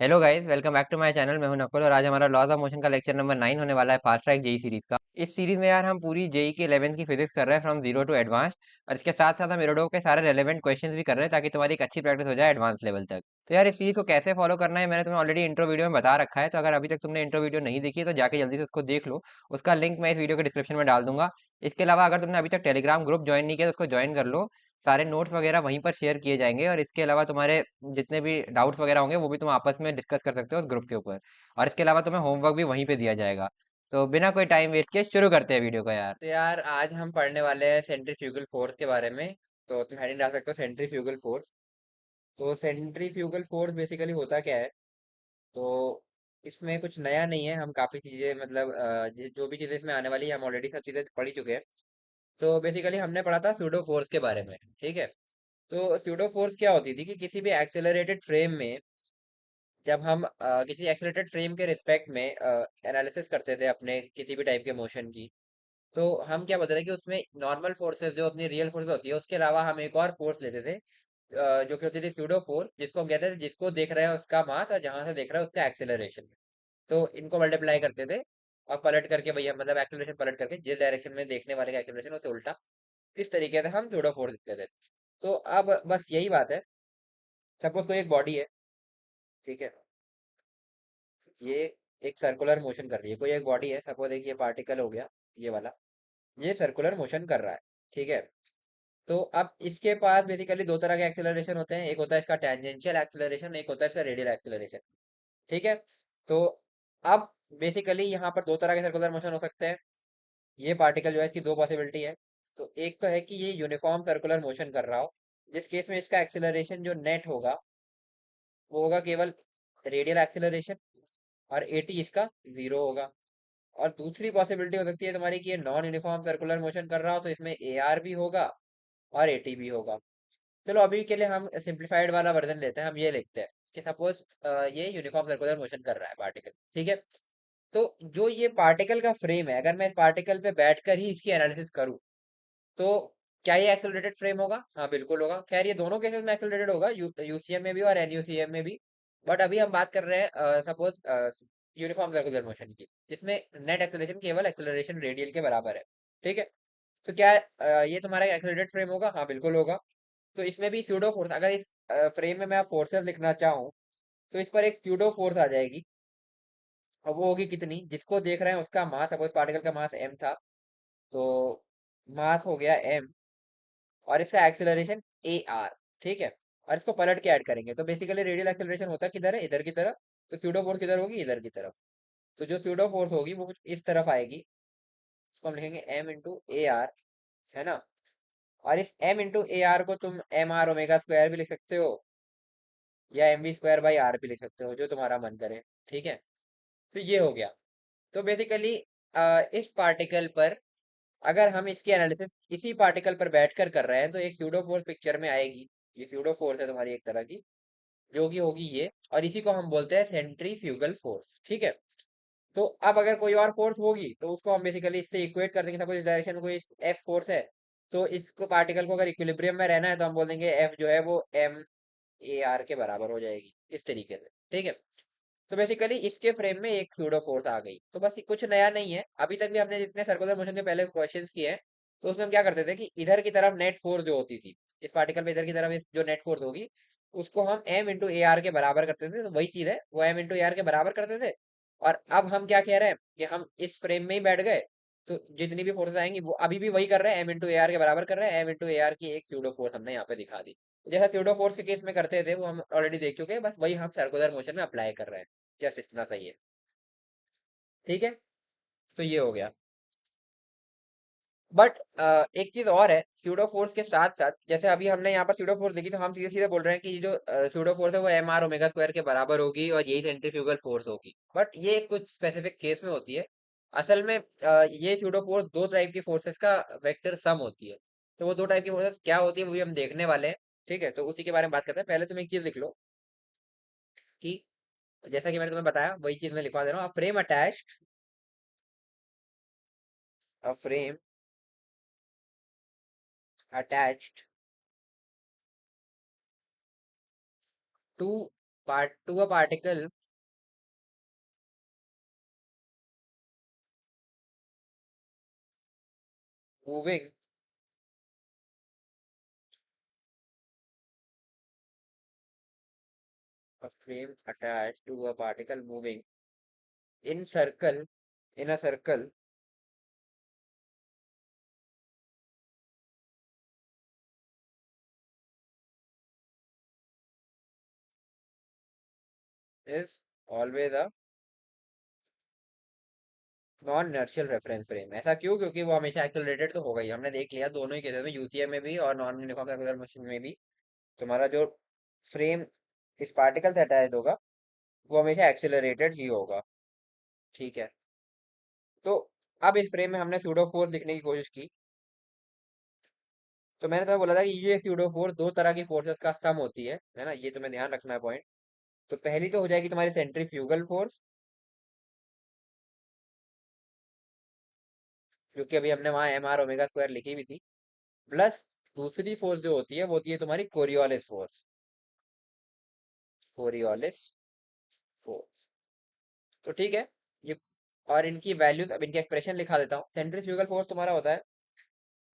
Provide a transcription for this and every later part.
Hello guys, welcome back to my channel. मैं हूं नकुल और आज हमारा लॉज ऑफ मोशन का लेक्चर नंबर 9 होने वाला है, फास्ट ट्रैक जेई सीरीज का। इस सीरीज में यार हम पूरी जेई की 11th की फिजिक्स कर रहे हैं फ्रॉम जीरो टू एडवांस। और इसके साथ साथ हम इरोडो के सारे रेलेवेंट क्वेश्चंस भी कर रहे हैं ताकि तुम्हारी एक अच्छी प्रैक्टिस हो जाए एडवांस लेवल तक। तो यार इस सीरीज को कैसे फॉलो करना है मैंने तुम्हें ऑलरेडी इंट्रो वीडियो में बता रखा है, तो अगर अभी तक तुमने इंट्रो वीडियो नहीं देखी है तो जाके जल्दी से उसको देख लो। उसका लिंक मैं इस वीडियो के डिस्क्रिप्शन में डाल दूंगा। इसके अलावा अगर तुमने अभी तक टेलीग्राम ग्रुप ज्वाइन नहीं किया तो उसको ज्वाइन कर लो। सारे नोट्स वगैरह वहीं पर शेयर किए जाएंगे और इसके अलावा तुम्हारे जितने भी डाउट्स वगैरह होंगे वो भी तुम आपस में डिस्कस कर सकते हो उस ग्रुप के ऊपर। और इसके अलावा तुम्हें होमवर्क भी वहीं पे दिया जाएगा। तो बिना कोई टाइम वेस्ट किए शुरू करते हैं वीडियो को यार। तो यार आज हम पढ़ने वाले हैं सेंट्रीफ्यूगल फोर्स के बारे में। तो तुम हेडिंग डाल सकते हो सेंट्रीफ्यूगल फोर्स। तो सेंट्रीफ्यूगल फोर्स बेसिकली होता क्या है? तो इसमें कुछ नया नहीं है, हम काफी चीजें मतलब जो भी चीजें इसमें आने वाली है हम ऑलरेडी सब चीजें पढ़ ही चुके हैं। तो बेसिकली हमने पढ़ा था सूडो फोर्स के बारे में, ठीक है। तो सूडो फोर्स क्या होती थी कि किसी भी एक्सेलरेटेड फ्रेम में जब हम किसी एक्सेलरेटेड फ्रेम के रिस्पेक्ट में एनालिसिस करते थे अपने किसी भी टाइप के मोशन की, तो हम क्या बोलते थे कि उसमें नॉर्मल फोर्सेस जो अपनी रियल फोर्स होती है उसके अलावा हम एक और फोर्स लेते थे, जो कि होती थी सूडो फोर्स, जिसको हम कहते थे जिसको देख रहे हैं उसका मास और जहां से देख रहे हैं उसका एक्सेलरेशन। तो इनको मल्टीप्लाई करते थे और पलट करके भैया मतलब एक्सेलरेशन पलट करके जिस डायरेक्शन में देखने वाले का एक्सेलरेशन उसे उल्टा, इस तरीके से हम सूडो फोर्स लिखते थे। तो अब बस यही बात है। सपोज कोई एक बॉडी है, ठीक है, ये एक सर्कुलर मोशन कर रही है। कोई एक बॉडी है, सपोज एक ये पार्टिकल हो गया, ये वाला, ये सर्कुलर मोशन कर रहा है, ठीक है। तो अब इसके पास बेसिकली दो तरह के एक्सेलरेशन होते हैं, एक होता है इसका टेंजेंशियल एक्सेलरेशन, एक होता है इसका रेडियल एक्सेलरेशन, ठीक है। तो अब बेसिकली यहाँ पर दो तरह के सर्कुलर मोशन हो सकते हैं। ये पार्टिकल जो है इसकी दो पॉसिबिलिटी है। तो एक तो है कि ये यूनिफॉर्म सर्कुलर मोशन कर रहा हो, जिस केस में इसका एक्सेलरेशन जो नेट होगा वो होगा केवल रेडियल एक्सेलरेशन और एटी इसका जीरो होगा। और दूसरी पॉसिबिलिटी हो सकती है तुम्हारी कि ये नॉन यूनिफॉर्म सर्कुलर मोशन कर रहा हो, तो इसमें ए आर भी होगा और एटी भी होगा। चलो अभी के लिए हम सिंप्लीफाइड वाला वर्जन लेते हैं, हम ये लिखते हैं कि सपोज ये यूनिफॉर्म सर्कुलर मोशन कर रहा है पार्टिकल, ठीक है। तो जो ये पार्टिकल का फ्रेम है, अगर मैं इस पार्टिकल पे बैठकर ही इसकी एनालिसिस करूं, तो क्या ये एक्सेलरेटेड फ्रेम होगा? हाँ बिल्कुल होगा। खैर ये दोनों केसेस में एक्सेलरेटेड होगा, यूसीएम में भी और एनयूसीएम में भी। बट अभी हम बात कर रहे हैं सपोज यूनिफॉर्म सर्कुलर मोशन की, जिसमें नेट एक्सेलरेशन केवल एक्सेलरेशन रेडियल के बराबर है, ठीक है। तो क्या ये तुम्हारा एक्सेलरेटेड फ्रेम होगा? हाँ बिल्कुल होगा। तो इसमें भी स्यूडो फोर्स, अगर इस फ्रेम में मैं फोर्सेस लिखना चाहूँ तो इस पर एक स्यूडो फोर्स आ जाएगी। और वो होगी कितनी? जिसको देख रहे हैं उसका मास, सपोज पार्टिकल का मास m था, तो मास हो गया m और इसका एक्सेलरेशन ए आर, ठीक है। और इसको पलट के ऐड करेंगे तो बेसिकली रेडियल एक्सेलरेशन होता किधर है? इधर की तरफ। तो स्यूडो फोर्स किधर होगी? इधर की तरफ। तो जो स्यूडो फोर्स होगी वो कुछ इस तरफ आएगी। इसको हम लिखेंगे m इंटू ए आर, है ना। और इस m इंटू ए आर को तुम एम आर ओमेगा स्क्वायर भी लिख सकते हो या m we square by are भी लिख सकते हो, जो तुम्हारा मन करे, ठीक है। तो ये हो गया। तो बेसिकली इस पार्टिकल पर अगर हम इसकी एनालिसिस इसी पार्टिकल पर बैठकर कर रहे हैं तो एक स्यूडो फोर्स पिक्चर में आएगी। ये स्यूडो फोर्स है तुम्हारी एक तरह की, जो कि होगी ये, और इसी को हम बोलते हैं सेंट्रीफ्यूगल फोर्स, ठीक है। तो अब अगर कोई और फोर्स होगी तो उसको हम बेसिकली इससे इक्वेट कर देंगे। सपोज इस डायरेक्शन में कोई एफ फोर्स है, तो इसको पार्टिकल को अगर इक्विलिब्रियम में रहना है तो हम बोल देंगे एफ जो है वो एम ए आर के बराबर हो जाएगी, इस तरीके से, ठीक है। तो बेसिकली इसके फ्रेम में एक सूडो फोर्स आ गई। तो बस कुछ नया नहीं है, अभी तक भी हमने जितने सर्कुलर मोशन के पहले क्वेश्चंस किए हैं तो उसमें हम क्या करते थे कि इधर की तरफ नेट फोर्स जो होती थी इस पार्टिकल पे, इधर की तरफ जो नेट फोर्स होगी उसको हम m इंटू ए आर के बराबर करते थे। तो वही चीज है, वो m इंटू ए आर के बराबर करते थे। और अब हम क्या कह रहे हैं कि हम इस फ्रेम में ही बैठ गए, तो जितनी भी फोर्सेस आएंगी वो अभी भी वही कर रहे हैं, m इंटू ए आर के बराबर कर रहे हैं। m इंटू ए आर की एक स्यूडो फोर्स हमने यहाँ पे दिखा दी। जैसा स्यूडो फोर्स के केस में करते थे वो हम ऑलरेडी देख चुके हैं, बस वही हम सर्कुलर मोशन में अप्लाई कर रहे हैं। जस्ट इतना सही है, ठीक है। तो ये हो गया। बट एक चीज और है, स्यूडो फोर्स के साथ साथ जैसे अभी हमने यहाँ पर स्यूडो फोर्स देखी तो हम सीधे सीधे बोल रहे हैं कि ये जो स्यूडो फोर्स है वो एम आर ओमेगा स्क्वायर के बराबर होगी और यही सेंट्रीफ्यूगल फोर्स होगी। बट ये कुछ स्पेसिफिक केस में होती है। असल में ये स्यूडो फोर्स दो टाइप की फोर्सेस का वेक्टर सम होती है। तो वो दो टाइप की फोर्सेस क्या होती है वो भी हम देखने वाले हैं, ठीक है। तो उसी के बारे में बात करते हैं। पहले तुम एक चीज लिख लो कि जैसा कि मैंने तुम्हें बताया वही चीज मैं लिखवा दे रहा हूँ। Frame attached, a frame attached to part to a particle moving a frame attached to a particle moving in circle in a circle is always a non inertial reference frame. ऐसा क्यों? क्योंकि वो हमेशा एक्सेलरेटेड तो होगा ही, हमने देख लिया दोनों ही केसेस में, यूसीएम में भी और नॉन यूनिफॉर्म सर्कुलर मोशन में भी तुम्हारा जो फ्रेम इस पार्टिकल से अटैच्ड होगा वो हमेशा एक्सेलरेटेड ही होगा। ठीक है, तो अब इस फ्रेम में हमने सूडो फोर्स लिखने की कोशिश की। तो मैंने तुम्हें बोला था कि ये सूडो फोर्स दो तरह की फोर्सेस का सम होती है ना, ये तुम्हें ध्यान रखना है पॉइंट। तो पहली तो हो जाएगी तुम्हारी सेंट्रीफ्यूगल फोर्स, क्योंकि अभी हमने वहां एम आर ओमेगा स्क्वायर लिखी भी थी, प्लस दूसरी फोर्स जो होती है वो होती है तुम्हारी कोरियोलिस फोर्स। कोरियोलिस फोर्स, तो ठीक है ये। और इनकी वैल्यूज, अब इनकी एक्सप्रेशन लिखा देता हूँ। सेंट्रीफ्यूगल फोर्स तुम्हारा होता है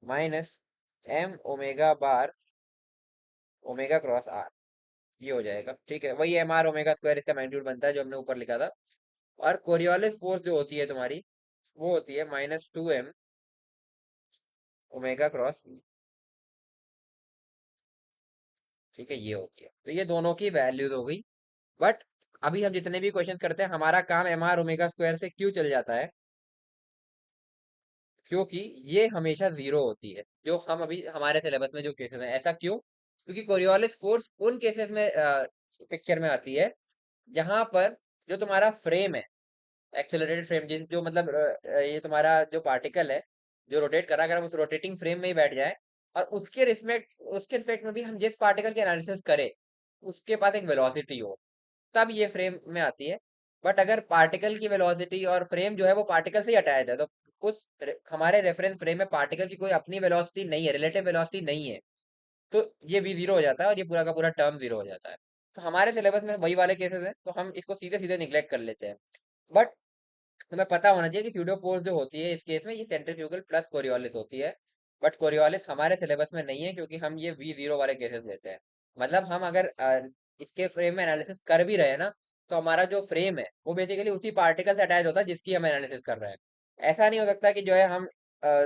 minus m omega bar omega cross r, ये हो जाएगा। ठीक है, वही एम आर ओमेगा स्क्वायर इसका मैग्नीट्यूड बनता है जो हमने ऊपर लिखा था। और कोरियोलिस फोर्स जो होती है तुम्हारी वो होती है -2m ओमेगा क्रॉस ई। ठीक है, ये होती है। तो ये दोनों की वैल्यूज हो गई। बट अभी हम जितने भी क्वेश्चंस करते हैं हमारा काम एम आर ओमेगा स्क्वायर से क्यों चल जाता है? क्योंकि ये हमेशा जीरो होती है, जो हम अभी हमारे सिलेबस में जो केसेस हैं। ऐसा क्यों? क्योंकि कोरियोलिस फोर्स उन केसेस में पिक्चर में आती है जहां पर जो तुम्हारा फ्रेम है, एक्सेलरेटेड फ्रेम, जिस जो मतलब ये तुम्हारा जो पार्टिकल है जो रोटेट कर रहा है, अगर हम उस रोटेटिंग फ्रेम में ही बैठ जाए और उसके रिस्पेक्ट में भी हम जिस पार्टिकल के एनालिसिस करें उसके पास एक वेलोसिटी हो, तब ये फ्रेम में आती है। बट अगर पार्टिकल की वेलोसिटी और फ्रेम जो है वो पार्टिकल से ही अटैच है, तो हमारे रेफरेंस फ्रेम में पार्टिकल की कोई अपनी वेलोसिटी नहीं है, रिलेटिव वेलोसिटी नहीं है, तो ये v जीरो हो जाता है और ये पूरा का पूरा टर्म जीरो हो जाता है। तो हमारे सिलेबस में वही वाले केसेस हैं, तो हम इसको सीधे सीधे निग्लेक्ट कर लेते हैं। बट तुम्हें पता होना चाहिए कि स्यूडो फोर्स जो होती है इस केस में ये सेंट्रीफ्यूगल प्लस कोरियोलिस होती है। बट कोरियोलिस हमारे सिलेबस में नहीं है, क्योंकि हम ये v जीरो वाले केसेस लेते हैं। मतलब हम अगर इसके फ्रेम में एनालिसिस कर भी रहे हैं ना, तो हमारा जो फ्रेम है वो बेसिकली उसी पार्टिकल से अटैच होता है जिसकी हम एनालिसिस कर रहे हैं। ऐसा नहीं हो सकता कि जो है हम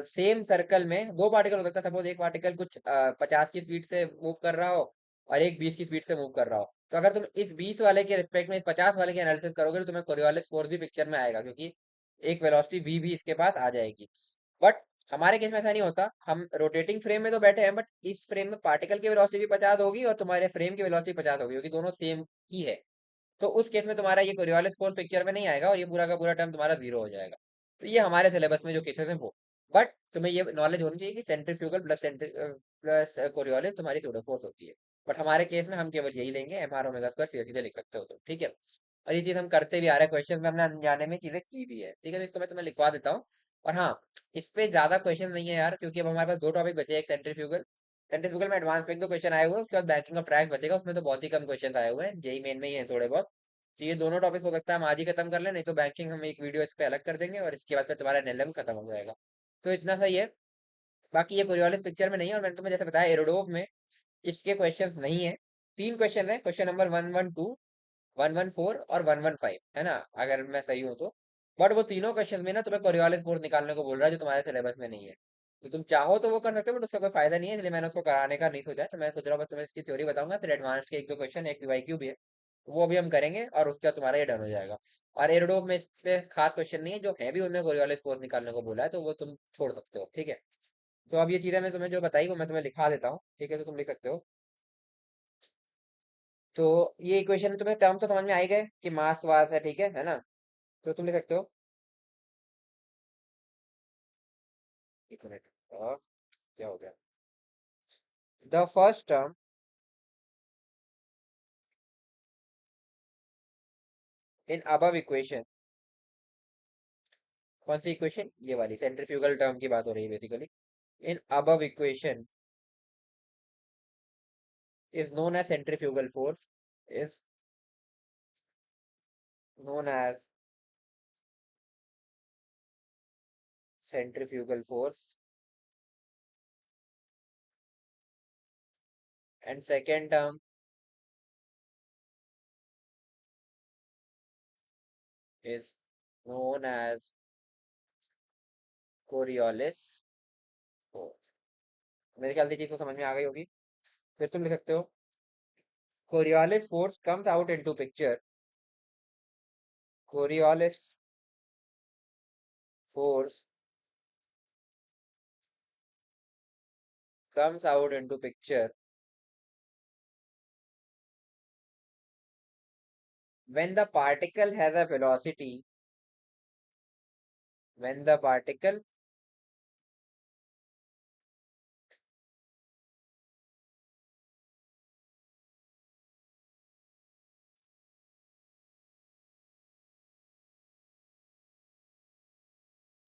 सेम सर्कल में दो पार्टिकल हो सकता है, सपोज एक पार्टिकल कुछ 50 की स्पीड से मूव कर रहा हो और एक 20 की स्पीड से मूव कर रहा हो। तो अगर तुम इस 20 वाले के रिस्पेक्ट में इस 50 वाले की एनालिसिस करोगे तो तुम्हें कोरियोलिस फोर्स भी पिक्चर में आएगा, क्योंकि एक वेलोसिटी v भी इसके पास आ जाएगी। बट हमारे केस में ऐसा नहीं होता, हम रोटेटिंग फ्रेम में तो बैठे हैं, बट इस फ्रेम में पार्टिकल की वेलोसिटी भी 50 होगी और तुम्हारे फ्रेम की वेलोसिटी 50 होगी, क्योंकि दोनों सेम ही है। तो उस केस में तुम्हारा ये कोरियोलिस फोर्स पिक्चर में नहीं आएगा और ये पूरा का पूरा टर्म तुम्हारा जीरो हो जाएगा। तो ये हमारे सिलेबस में जो केसेस हैं वो। बट तुम्हें ये नॉलेज होनी चाहिए कि सेंट्रीफ्यूगल प्लस कोरियोलिस तुम्हारी सूडो फोर्स होती है। बट हमारे केस में हम केवल यही लेंगे, एम आर ओमेगा स्क्वायर सीधे सीधे लिख सकते हो तुम। ठीक है, और ये चीज हम करते भी आ रहे हैं, क्वेश्चन में हमने अनजाने में चीजें की भी है। ठीक है, तो इसको मैं तुम्हें लिखवा देता हूँ। और हाँ, इस पे ज्यादा क्वेश्चन नहीं है यार, क्योंकि अब हमारे पास दो टॉपिक बचे हैं, एक सेंट्रीफ्यूगल। सेंट्रीफ्यूगल में एडवांस में एक दो क्वेश्चन आए हुए हैं, उसके बाद बैंकिंग ऑफ ट्रैक्स बचेगा, उसमें तो बहुत ही कम क्वेश्चन आए हुए हैं, जेई मेन में ही है थोड़े बहुत। तो ये दोनों टॉपिक हो सकता है हम आज ही खत्म कर लें, नहीं तो बैंकिंग हम एक वीडियो इस पे अलग कर देंगे और इसके बाद फिर तुम्हारा एनएलएम खत्म हो जाएगा। तो इतना सही है। बाकी ये कोरियोलिस पिक्चर में नहीं है, और मैंने तुम्हें जैसे बताया एरोडोव में इसके क्वेश्चन नहीं है। तीन क्वेश्चन है, क्वेश्चन नंबर 112, 114 और 115, है ना, अगर मैं सही हूँ तो। बट वो तीनों क्वेश्चन में ना तुम्हें कोरियोलिस फोर्स निकालने को बोल रहा है जो तुम्हारे सिलेबस में नहीं है। तो तुम चाहो तो वो कर सकते हो, बट उसका कोई फायदा नहीं है, इसलिए मैंने उसको कराने का नहीं सोचा। तो मैं सोच रहा हूँ बस तुम्हें इसकी थ्योरी बताऊंगा, फिर एडवांस के एक दो क्वेश्चन, एक पीवाईक्यू भी है, वो भी हम करेंगे और उसके बाद तुम्हारा ये डन हो जाएगा। और एरोडोव में इस पे खास क्वेश्चन नहीं है, जो है भी उनमें कोरियोलिस फोर्स निकालने को बोला है, तो वो तुम छोड़ सकते हो। ठीक है, तो अब ये चीजें मैं तुम्हें जो बताई वो मैं तुम्हें लिखा देता हूँ। ठीक है, तो तुम लिख सकते हो। तो ये इक्वेशन तुम्हें टर्म तो समझ में आ ही गए कि मास वास है, ठीक है ना? तो तुम लिख सकते हो। एक मिनट, क्या हो गया? The first term in above equation. कौन सी इक्वेशन? ये वाली सेंट्रीफ्यूगल टर्म की बात हो रही है basically. In above equation is known as centrifugal force, is known as centrifugal force. And second term is known as Coriolis force। मेरे ख्याल से चीज को समझ में आ गई होगी। फिर तुम लिख सकते हो Coriolis force comes out into picture। Coriolis force comes out into picture when the particle has a velocity, when the particle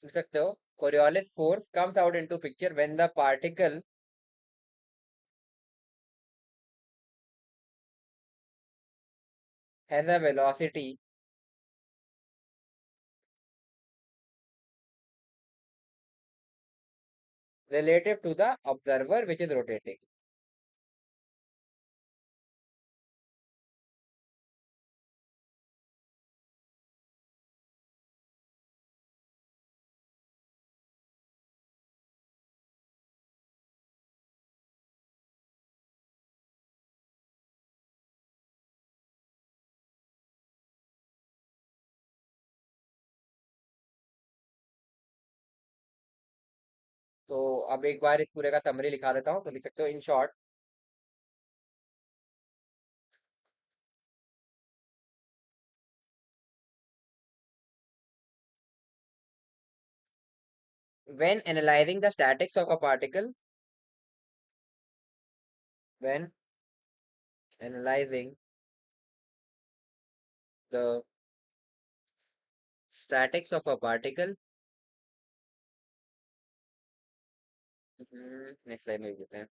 लिख सकते हो Coriolis force comes out into picture when the particle has a velocity relative to the observer which is rotating। तो अब एक बार इस पूरे का summary लिखा देता हूँ। तो लिख सकते हो in short, when analyzing the statics of a particle, when analyzing the statics of a particle, next line में लिख देते हैं,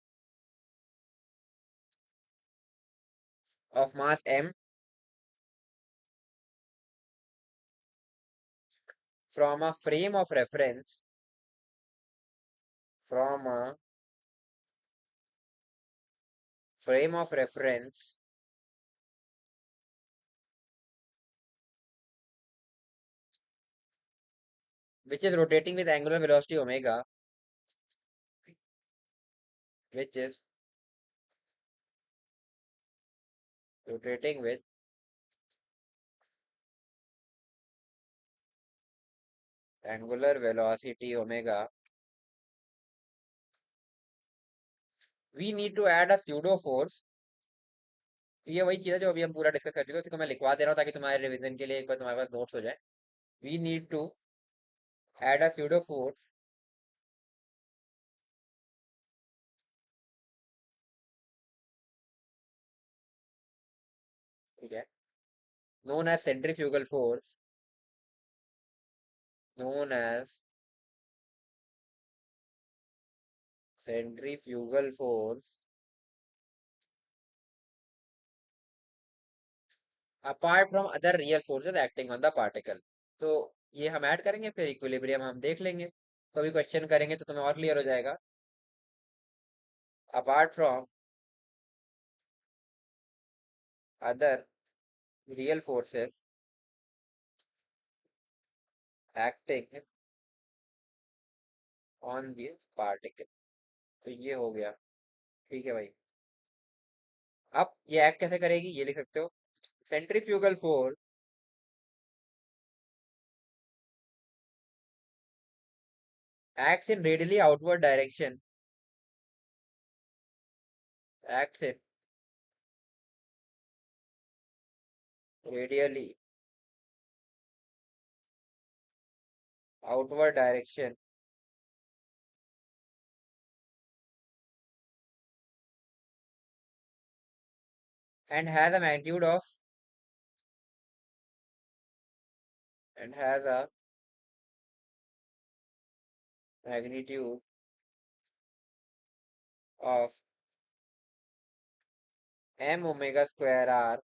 of mass m from a frame of reference, from a frame of reference which is rotating with angular velocity omega, which is rotating with angular velocity omega, we need to add a pseudo force। ये वही चीज है जो अभी हम पूरा discuss कर चुके हैं, उसको मैं लिखवा दे रहा हूँ ताकि तुम्हारे रिवीजन के लिए एक बार तुम्हारे पास नोट्स हो जाए। We need to add a pseudo force ठीक है, known as centrifugal force, known as centrifugal force apart from other real forces acting on the particle। तो ये हम ऐड करेंगे, फिर इक्विलिब्रियम हम देख लेंगे। तो अभी क्वेश्चन करेंगे तो तुम्हें और क्लियर हो जाएगा। Apart from other real forces acting on this particle. तो ये हो गया, ठीक है भाई। अब ये एक्ट कैसे करेगी ये लिख सकते हो, centrifugal force acts in radially outward direction, acts in radially outward direction and has a magnitude of and has a magnitude of m omega square r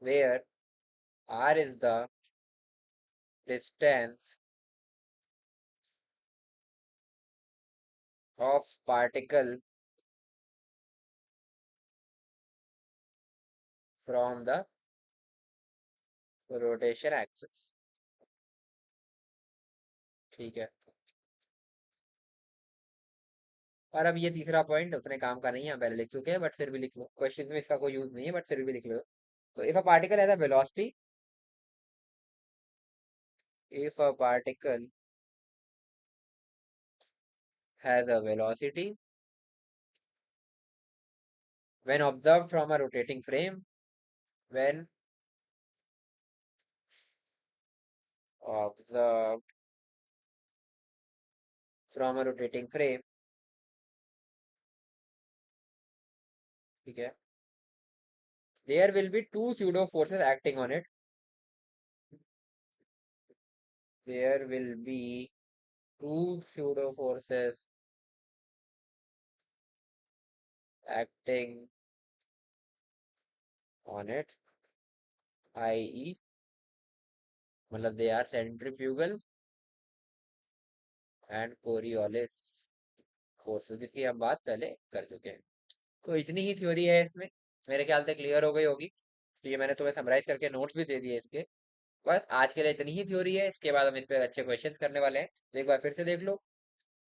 where r is the distance of particle from the rotation axis। ठीक है। और अब ये तीसरा point उतने काम का नहीं है, हम पहले लिख चुके हैं, बट फिर भी लिख लो, क्वेश्चन में इसका कोई यूज नहीं है, बट फिर भी लिख लो। तो if a particle has a velocity, if a particle has a velocity when observed from a rotating frame, when observed from a rotating frame, ठीक है, there will be two pseudo forces acting on it, there will be two pseudo forces acting on it, i.e. मतलब they are centrifugal and Coriolis forces, जिसकी हम बात पहले कर चुके हैं। तो इतनी ही थ्योरी है इसमें, मेरे ख्याल से क्लियर हो गई होगी, तो ये मैंने तुम्हें समराइज करके नोट्स भी दे दिए इसके। बस आज के लिए इतनी ही थ्योरी है, इसके बाद हम इस पे अच्छे क्वेश्चंस करने वाले हैं, तो एक बार फिर से देख लो।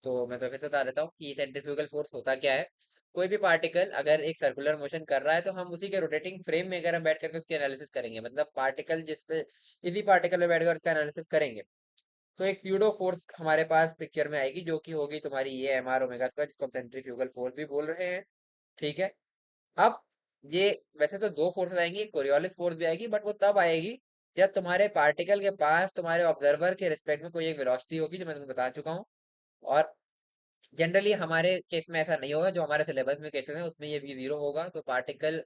तो मैं तो फिर से बता देता हूँ कि सेंट्रीफ्यूगल फोर्स होता क्या है। कोई भी पार्टिकल अगर एक सर्कुलर मोशन कर रहा है, तो हम उसी के रोटेटिंग फ्रेम में अगर हम बैठ करके उसकी एनालिसिस करेंगे, मतलब पार्टिकल जिस पे इसी पार्टिकल में बैठकर उसका एनालिसिस करेंगे, तो एक स्यूडो फोर्स हमारे पास पिक्चर में आएगी, जो कि होगी तुम्हारी ये एम आर ओमेगा स्क्वायर, जिसको हम सेंट्रीफ्यूगल फोर्स भी बोल रहे हैं। ठीक है। अब ये वैसे तो दो फोर्सेस आएंगी, कोरियोलिस फोर्स भी आएगी, बट वो तब आएगी जब तुम्हारे पार्टिकल के पास तुम्हारे ऑब्जर्वर के रिस्पेक्ट में कोई एक वेलोसिटी होगी, जो मैं तुम्हें बता चुका हूँ। और जनरली हमारे केस में ऐसा नहीं होगा, जो हमारे सिलेबस में केसेस है उसमें ये भी जीरो होगा। तो पार्टिकल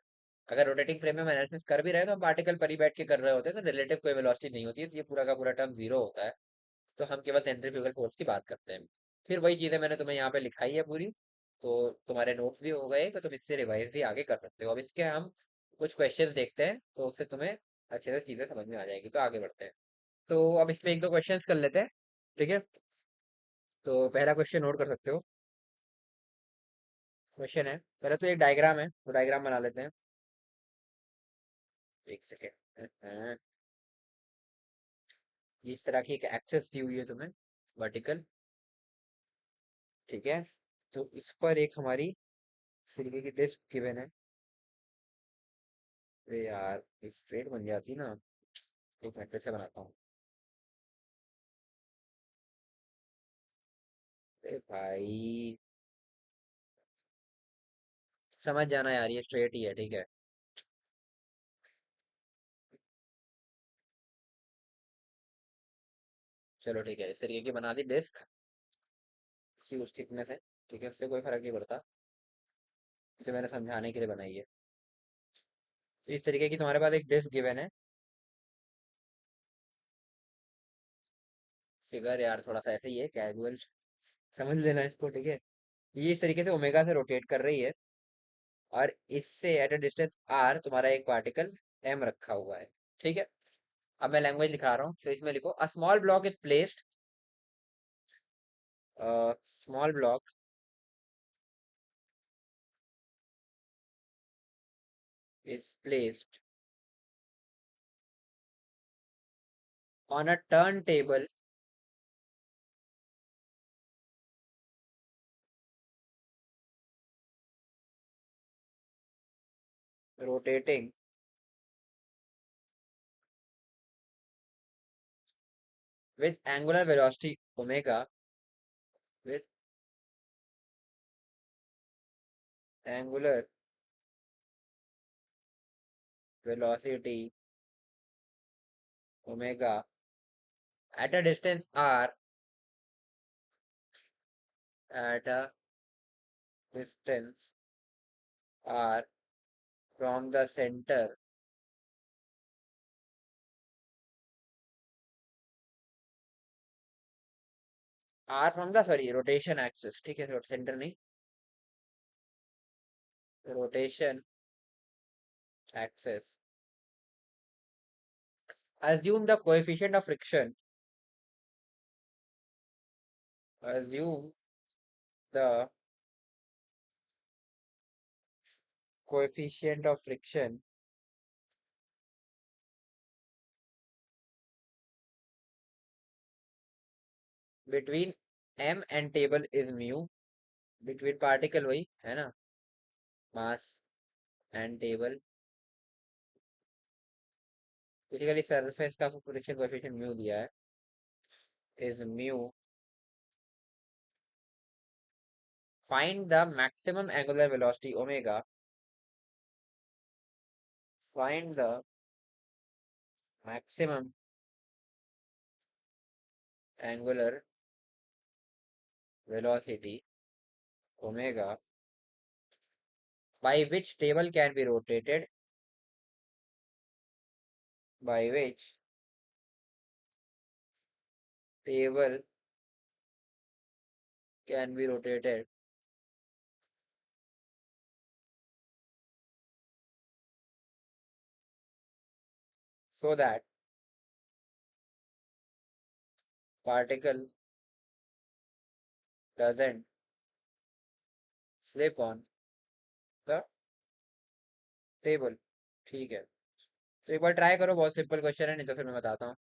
अगर रोटेटिंग फ्रेम में हम एनालिसिस कर भी रहे हैं, तो हम पार्टिकल पर ही बैठ के कर रहे होते हैं, तो रिलेटिव कोई वेलोसिटी नहीं होती है, तो ये पूरा का पूरा टर्म जीरो होता है। तो हम केवल सेंट्रीफ्यूगल फोर्स की बात करते हैं। फिर वही चीजें मैंने तुम्हें यहाँ पे लिखाई है पूरी, तो तुम्हारे नोट्स भी हो गए, तो तुम इससे रिवाइज भी आगे कर सकते हो। अब इसके हम कुछ क्वेश्चंस देखते हैं, तो उससे तुम्हें अच्छे से चीजें समझ में आ जाएगी। तो आगे बढ़ते हैं। तो अब इसमें एक दो क्वेश्चंस कर लेते हैं। ठीक है। तो पहला क्वेश्चन नोट कर सकते हो। क्वेश्चन है, पहले तो एक डायग्राम है, तो डायग्राम बना लेते हैं। एक सेकेंड। इस तरह की एक एक्सेस दी हुई है तुम्हें, वर्टिकल। ठीक है। तो इस पर एक हमारी सिलिके की डिस्क गिवन है। अरे यार, एक स्ट्रेट बन जाती ना। एक मिनट फिर से बनाता हूँ। अरे भाई, समझ जाना यार, ये स्ट्रेट ही है। ठीक है। चलो ठीक है, इस तरीके की बना दी डिस्क, इसी उस थिकनेस है। ठीक है, उससे कोई फर्क नहीं पड़ता, तो मैंने समझाने के लिए बनाई है। तो इस तरीके की तुम्हारे पास एक डिस्क गिवन है। फिगर यार थोड़ा सा ऐसे ही है, कैजुअल समझ लेना इसको। ठीक है। ये इस तरीके से ओमेगा से रोटेट कर रही है, और इससे एट अ डिस्टेंस आर तुम्हारा एक पार्टिकल एम रखा हुआ है। ठीक है। अब मैं लैंग्वेज दिखा रहा हूँ, तो इसमें लिखो a small block is placed, small block is placed on a turntable rotating with angular velocity omega, with angular velocity omega at a distance r, at a distance r from the center, r from the sorry rotation axis। ठीक है, centre नहीं, rotation axis. assume the coefficient of friction. Assume the coefficient of friction between m and table is mu. Between particle वही है ना, mass and table, basically surface का friction coefficient mu दिया है, is mu. Find the maximum angular velocity omega. Find the maximum angular velocity omega by which table can be rotated, by which table can be rotated so that particle doesn't slip on the table. ठीक है, तो एक बार try करो, बहुत simple question है, नहीं तो फिर मैं बताता हूँ।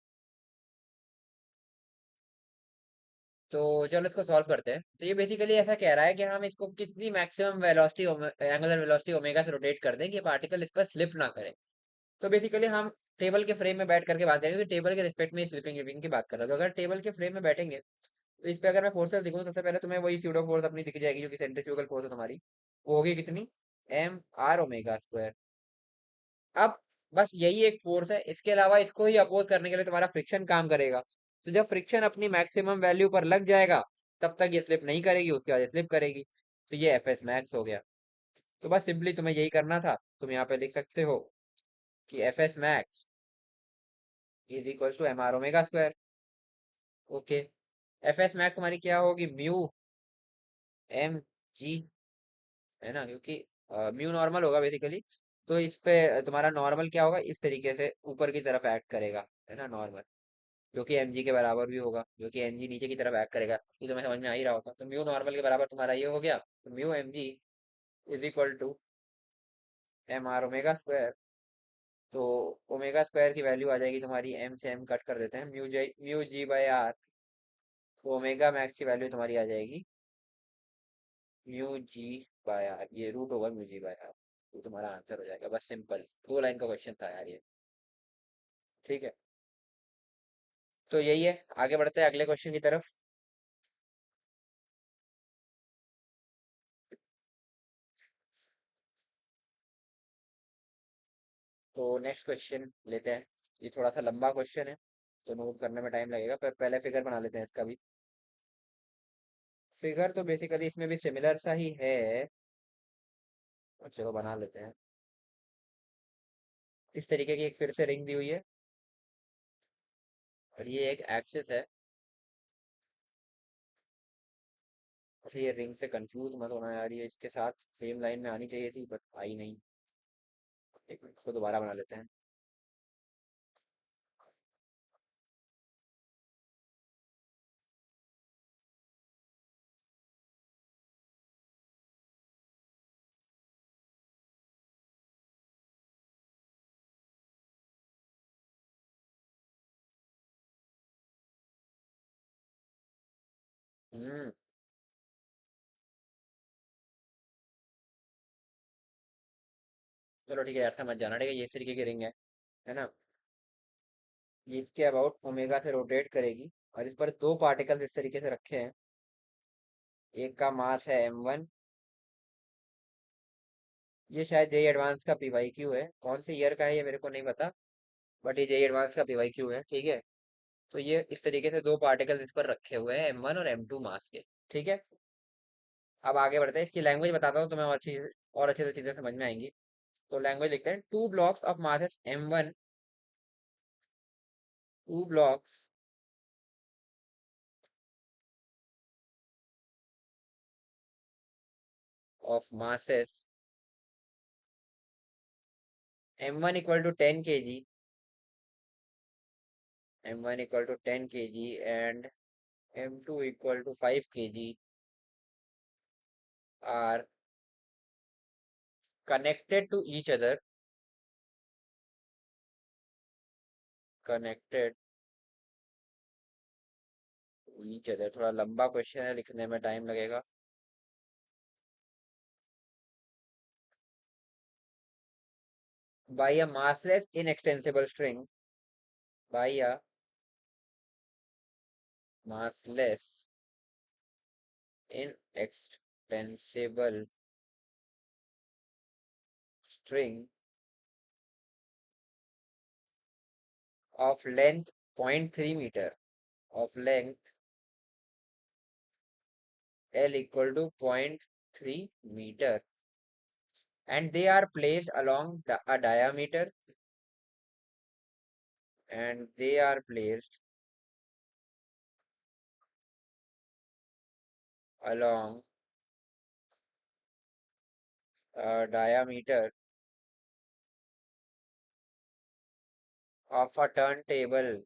तो चलो इसको सॉल्व करते हैं। तो ये बेसिकली ऐसा कह रहा है कि हम इसको कितनी maximum velocity, angular velocity omega से रोटेट कर दें कि पार्टिकल इस पर स्लिप ना करे। तो बेसिकली हम टेबल के फ्रेम में बैठ करके बात करेंगे, क्योंकि टेबल के रिस्पेक्ट में स्लिपिंग विपिंग की बात कर रहा है। तो अगर टेबल के फ्रेम में बैठेंगे तो इस पे अगर मैं फोर्सेस लिखूँ तो सबसे पहले तुम्हें वही स्यूडो फोर्स अपनी दिख जाएगी, जो कि सेंट्रीफ्यूगल फोर्स है तुम्हारी। वो होगी कितनी, एम आर ओमेगा स्क्वायर। अब बस यही एक फोर्स है, इसके अलावा इसको ही अपोज करने के लिए तुम्हारा फ्रिक्शन काम करेगा। तो जब फ्रिक्शन अपनी मैक्सिमम वैल्यू पर लग जाएगा तब तक ये स्लिप नहीं करेगी, उसके बाद स्लिप करेगी। तो ये एफ एस मैक्स हो गया। तो बस सिंपली तुम्हें यही करना था, तुम यहाँ पे लिख सकते हो कि F S max is equal to M R omega square. Okay, F S max हमारी क्या होगी, म्यू एम जी, है ना, क्योंकि म्यू नॉर्मल होगा बेसिकली। तो इस पे तुम्हारा नॉर्मल क्या होगा, इस तरीके से ऊपर की तरफ एक्ट करेगा, है ना, नॉर्मल, जो कि एम जी के बराबर भी होगा, जो कि एम जी नीचे की तरफ एक्ट करेगा। ये तो मैं समझ में आ ही रहा होगा। तो म्यू नॉर्मल के बराबर तुम्हारा ये हो गया, तो mu m g is equal to M R omega square. तो ओमेगा स्क्वायर की वैल्यू आ जाएगी तुम्हारी, एम से एम कट कर देते हैं, म्यू जी बाई आर। तो ओमेगा मैक्स की वैल्यू तुम्हारी आ जाएगी म्यू जी बाय आर, ये root over mu g by r. तो तुम्हारा आंसर हो जाएगा। बस सिंपल 2 लाइन का क्वेश्चन था यार ये। ठीक है, तो यही है, आगे बढ़ते हैं अगले क्वेश्चन की तरफ। तो नेक्स्ट क्वेश्चन लेते हैं। ये थोड़ा सा लंबा क्वेश्चन है, तो नोट करने में टाइम लगेगा, पर पहले फिगर बना लेते हैं इसका भी। फिगर तो बेसिकली इसमें भी सिमिलर सा ही है, और चलो बना लेते हैं। इस तरीके की एक फिर से रिंग दी हुई है, और ये एक एक्सिस है। अच्छा, ये रिंग से कंफ्यूज मत होना यार, ये इसके साथ सेम लाइन में आनी चाहिए थी बट आई नहीं। एक मिनट, इसको दोबारा बना लेते हैं। हम्म, चलो ठीक है यार, समझ जाना। ठीक है, ये इस तरीके की रिंग है ना। ये इसके अबाउट ओमेगा से रोटेट करेगी, और इस पर दो पार्टिकल्स इस तरीके से रखे हैं। एक का मास है m1, ये शायद जेई एडवांस का पीवाई क्यू है, कौन से ईयर का है ये मेरे को नहीं पता, बट ये जेई एडवांस का पीवाई क्यू है। ठीक है, तो ये इस तरीके से दो पार्टिकल्स इस पर रखे हुए हैं, m1 और m2 मास के। ठीक है, अब आगे बढ़ते हैं, इसकी लैंग्वेज बताता हूँ, तुम्हें और अच्छे से चीजें समझ में आएंगी। तो लैंग्वेज लिखते हैं, two blocks of masses m1, two blocks of masses m1 equal to 10 kg m1 equal to 10 kg and m2 equal to 5 kg are connected to each other, connected to each other, थोड़ा लंबा question है, लिखने में time लगेगा. By a massless inextensible string, by a massless inextensible string of length 0.3 meter, of length L equal to 0.3 meter, and they are placed along a diameter, and they are placed along a diameter of a turntable,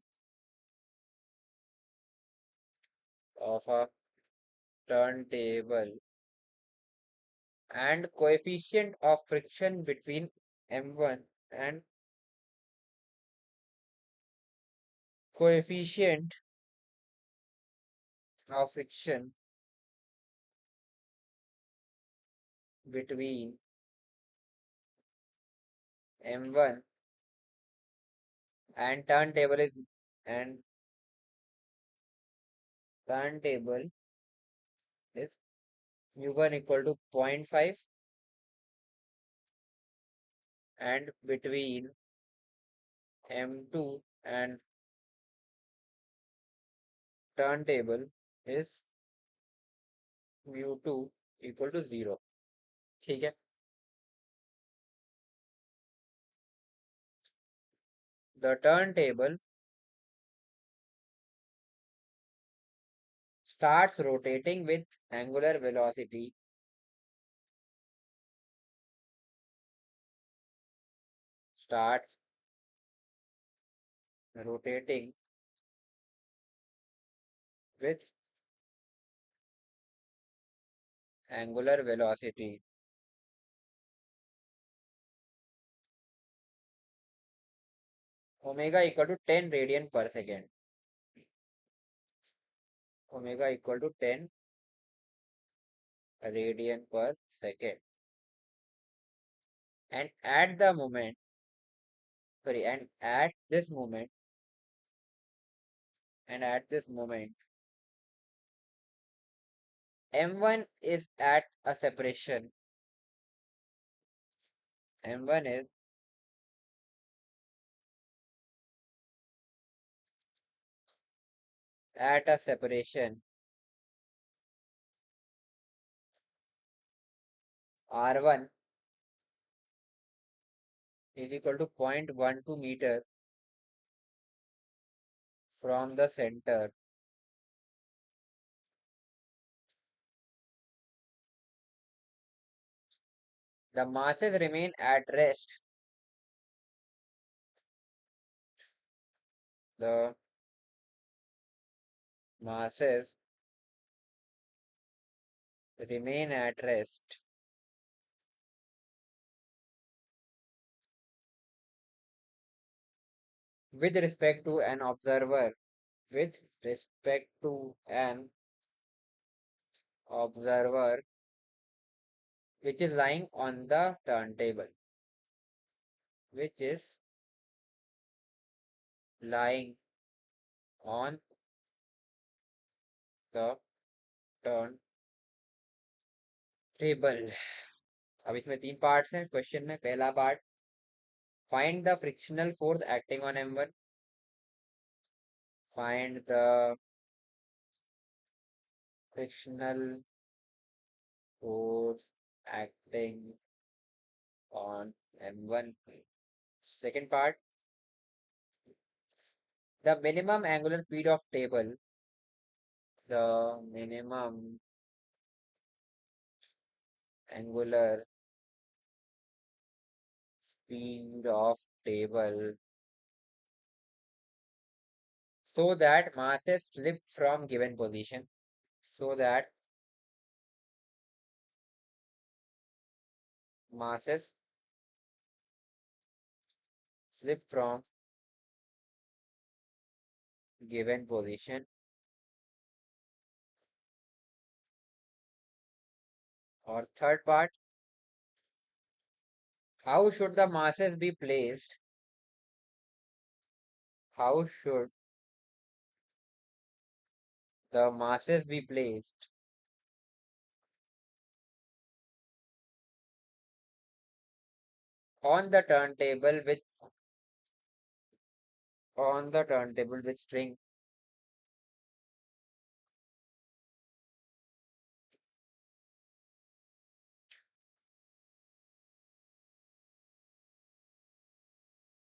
of a turntable, and coefficient of friction between m1 and coefficient of friction between m1 and and turntable is mu1 equal to 0.5, and between m2 and turntable is mu2 equal to 0. ठीक है. The turntable starts rotating with angular velocity starts rotating with angular velocity omega equal to 10 radian per second, omega equal to 10 radian per second, and at the moment, sorry, and at this moment m1 is at a separation, m1 is at a separation r1 is equal to 0.12 meter from the center. The masses remain at rest. The masses remain at rest with respect to an observer, with respect to an observer which is lying on the turntable, which is lying on the turntable. अब इसमें तीन parts हैं question में. पहला part, find the frictional force acting on m1, find the frictional force acting on m1. Second part, the minimum angular speed of table, the minimum angular speed of table so that masses slip from given position, so that masses slip from given position. Or third part, how should the masses be placed? How should the masses be placed on the turntable with string?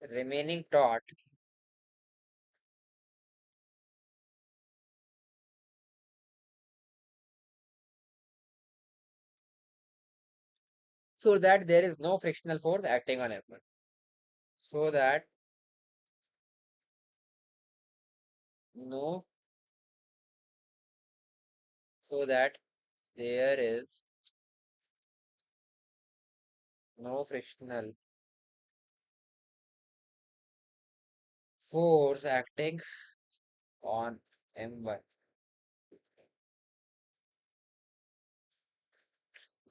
Remaining taut so that there is no frictional force acting on F1. So that no, so that there is no frictional force acting on M1.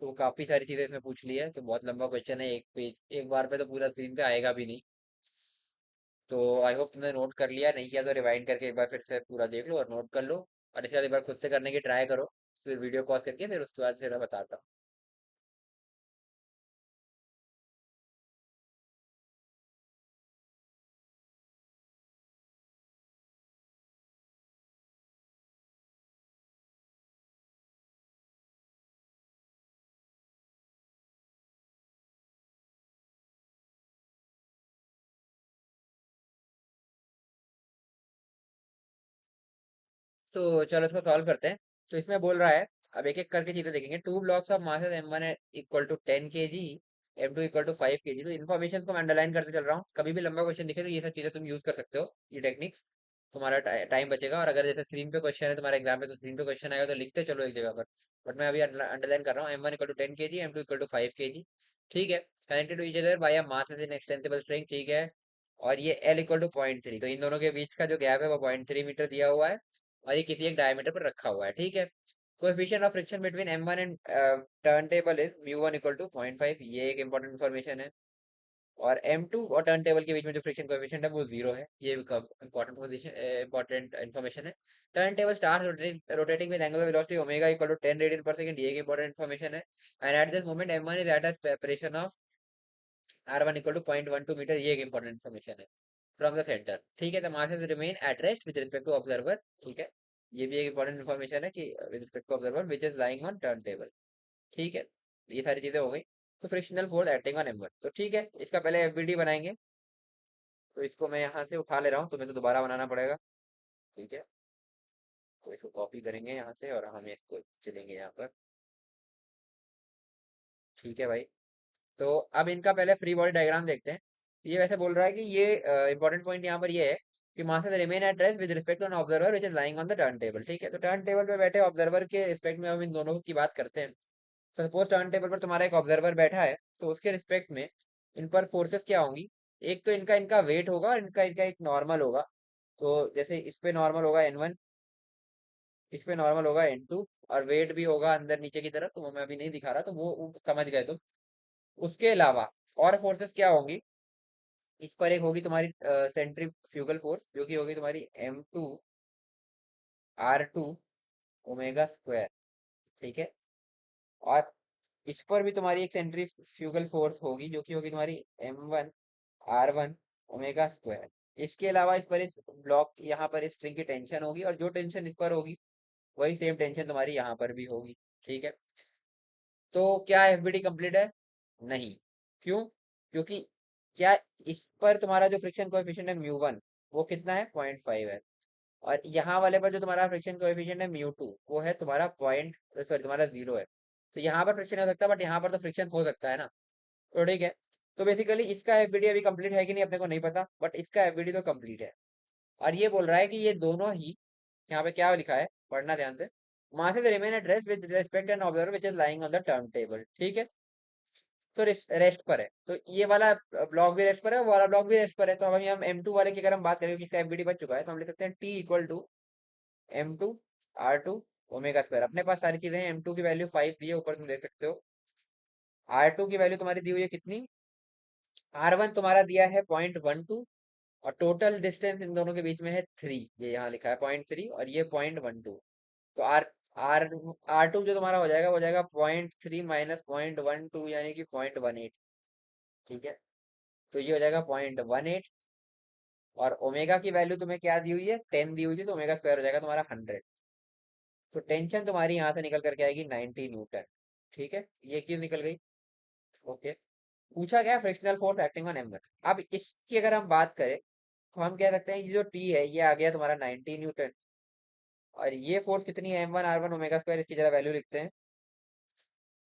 तो काफी सारी चीजें इसमें पूछ ली है, तो बहुत लंबा क्वेश्चन है, एक पेज एक बार पे तो पूरा स्क्रीन पे आएगा भी नहीं। तो आई होप तुमने नोट कर लिया, नहीं किया तो रिवाइंड करके एक बार फिर से पूरा देख लो और नोट कर लो, और इसके बाद एक बार खुद से करने की ट्राई करो, फिर वीडियो पॉज करके फिर उसके बाद फिर मैं बताता हूँ। तो चलो इसको सॉल्व करते हैं। तो इसमें बोल रहा है, अब एक एक करके चीजें देखेंगे। Two blocks of masses M1 equal to 10 kg, M2 equal to 5 kg। तो इन्फॉर्मेशन को मैं अंडरलाइन करते चल रहा हूँ, कभी भी लंबा क्वेश्चन दिखे तो ये सब चीजें तुम यूज कर सकते हो, ये टेक्निक्स, तुम्हारा टाइम बचेगा। और अगर जैसे स्क्रीन पे क्वेश्चन है तुम्हारे एग्जाम में, तो स्क्रीन पे क्वेश्चन आएगा तो लिखते चलो एक जगह पर, बट मैं अभी अंडरलाइन कर रहा हूँ। M1 equal to 10 kg, M2 equal to 5 kg, ठीक है। Connected to each other by a mass in extensible string, ठीक है। और ये L इक्वल टू 0.3, तो इन दोनों के बीच का जो गैप है वो 0.3 मीटर दिया हुआ है, और ये किसी एक डायमीटर पर रखा हुआ है, ठीक है। Coefficient of friction between M1 and turn table is mu 1 equal to 0.5, ये एक इंपॉर्टेंट इन्फॉर्मेशन है। और M2 और टर्न टेबल के बीच में जो फ्रिक्शन कोएफिशिएंट है वो 0 है, ये इंपॉर्टेंट पोजीशन, इंपॉर्टेंट इन्फॉर्मेशन है। Turn table start rotating with angular velocity omega equal to 10 radian पर सेकंड, ये एक इंपॉर्टेंट इन्फॉर्मेशन है। And at this moment M1 is at a separation of R1 equal to 0.12 metre, ये एक important information है from the centre, ठीक है। The masses remain at rest with respect to observer, ठीक है। ये भी एक इंपॉर्टेंट इन्फॉर्मेशन है कि with respect to observer which is lying on turn table, ठीक है। ये सारी चीजें हो गई। तो frictional force acting on M1, तो ठीक है, इसका पहले एफबीडी बनाएंगे। तो इसको मैं यहाँ से उठा ले रहा हूँ, तुम्हें तो दोबारा बनाना पड़ेगा, ठीक है। तो इसको कॉपी करेंगे यहाँ से और हम इसको चलेंगे यहाँ पर, ठीक है भाई। तो अब इनका पहले फ्री बॉडी डायग्राम देखते हैं। ये वैसे बोल रहा है कि ये इंपॉर्टेंट पॉइंट यहाँ पर ये है कि masses remain at rest with respect to an observer which is lying on the turn table, ठीक है। तो टर्न टेबल पे बैठे ऑब्जर्वर के रिस्पेक्ट में हम इन दोनों की बात करते हैं। सपोज टर्न टेबल पर तुम्हारा एक ऑब्जर्वर बैठा है, तो उसके रिस्पेक्ट में इन पर फोर्सेस क्या होंगी? एक तो इनका इनका वेट होगा, और इनका इनका एक नॉर्मल होगा। तो जैसे इस पे नॉर्मल होगा N1, इस पे नॉर्मल होगा N2, और वेट भी होगा अंदर नीचे की तरफ, तो वो मैं अभी नहीं दिखा रहा, तो वो समझ गए तुम। उसके अलावा और फोर्सेस क्या होंगी? इस पर एक होगी तुम्हारी सेंट्रीफ्यूगल फोर्स, जो कि होगी तुम्हारी M2 R2 ओमेगा स्क्वायर, ठीक है। और इस पर भी तुम्हारी एक सेंट्रीफ्यूगल फोर्स होगी, जो कि होगी तुम्हारी M1 R1 ओमेगा स्क्वायर। इसके अलावा इस पर इस ब्लॉक यहाँ पर इस स्ट्रिंग की टेंशन होगी, और जो टेंशन इस पर होगी वही सेम टेंशन तुम्हारी यहाँ पर भी होगी, ठीक है। तो क्या एफबीडी कंप्लीट है? नहीं। क्यों? क्योंकि क्या इस पर तुम्हारा जो फ्रिक्शन कोएफिशिएंट है म्यू 1, वो कितना है? 0.5 है। और यहाँ वाले पर जो तुम्हारा फ्रिक्शन कोएफिशिएंट है म्यू 2, वो है तुम्हारा पॉइंट, सॉरी तुम्हारा 0 है। तो यहाँ पर फ्रिक्शन हो सकता है, बट यहाँ पर तो फ्रिक्शन हो सकता है ना, तो ठीक है। तो बेसिकली इसका एफबीडी अभी कंप्लीट है कि नहीं अपने को नहीं पता, बट इसका एफबीडी तो कंप्लीट है। और ये बोल रहा है कि ये दोनों ही, यहाँ पे क्या लिखा है पढ़ना ध्यान से, masses remain at rest with respect and observer which is lying on the turntable, ठीक है। तो रेस्ट पर है, तो ये वाला ब्लॉक भी रेस्ट पर है, वो वाला ब्लॉक भी रेस्ट पर है। तो हम M2 वाले की अगर हम बात करें कि इसका एफबीडी बच चुका है, तो हम लिख सकते हैं T equal to M2 R2 omega square. अपने पास सारी चीजें हैं, M2 की वैल्यू 5 दी है ऊपर, तुम देख सकते हो। R2 की वैल्यू तुम्हारी दी हुई है कितनी, R1 तुम्हारा दिया है 0.12, और टोटल डिस्टेंस इन दोनों के बीच में है 3, ये यहाँ लिखा है 0.3 और ये 0.12। तो आर R2 जो तुम्हारा हो जाएगा वो हो जाएगा 0.3 माइनस 0.12 यानी कि 0.18, ठीक है। तो ये हो जाएगा 0.18, और ओमेगा की वैल्यू तुम्हें क्या दी हुई है, 10 दी हुई थी, तो ओमेगा स्क्वायर हो जाएगा तुम्हारा 100। तो टेंशन तुम्हारी यहाँ से निकल करके आएगी 90 न्यूटन, ठीक है। ये चीज निकल गई, ओके। पूछा गया frictional force acting on M1। अब इसकी अगर हम बात करें तो हम कह सकते हैं ये जो टी है ये आ गया तुम्हारा 90 न्यूटन, और ये फोर्स कितनी है, M1 R1 ओमेगा स्क्वायर, इसकी जरा वैल्यू लिखते हैं।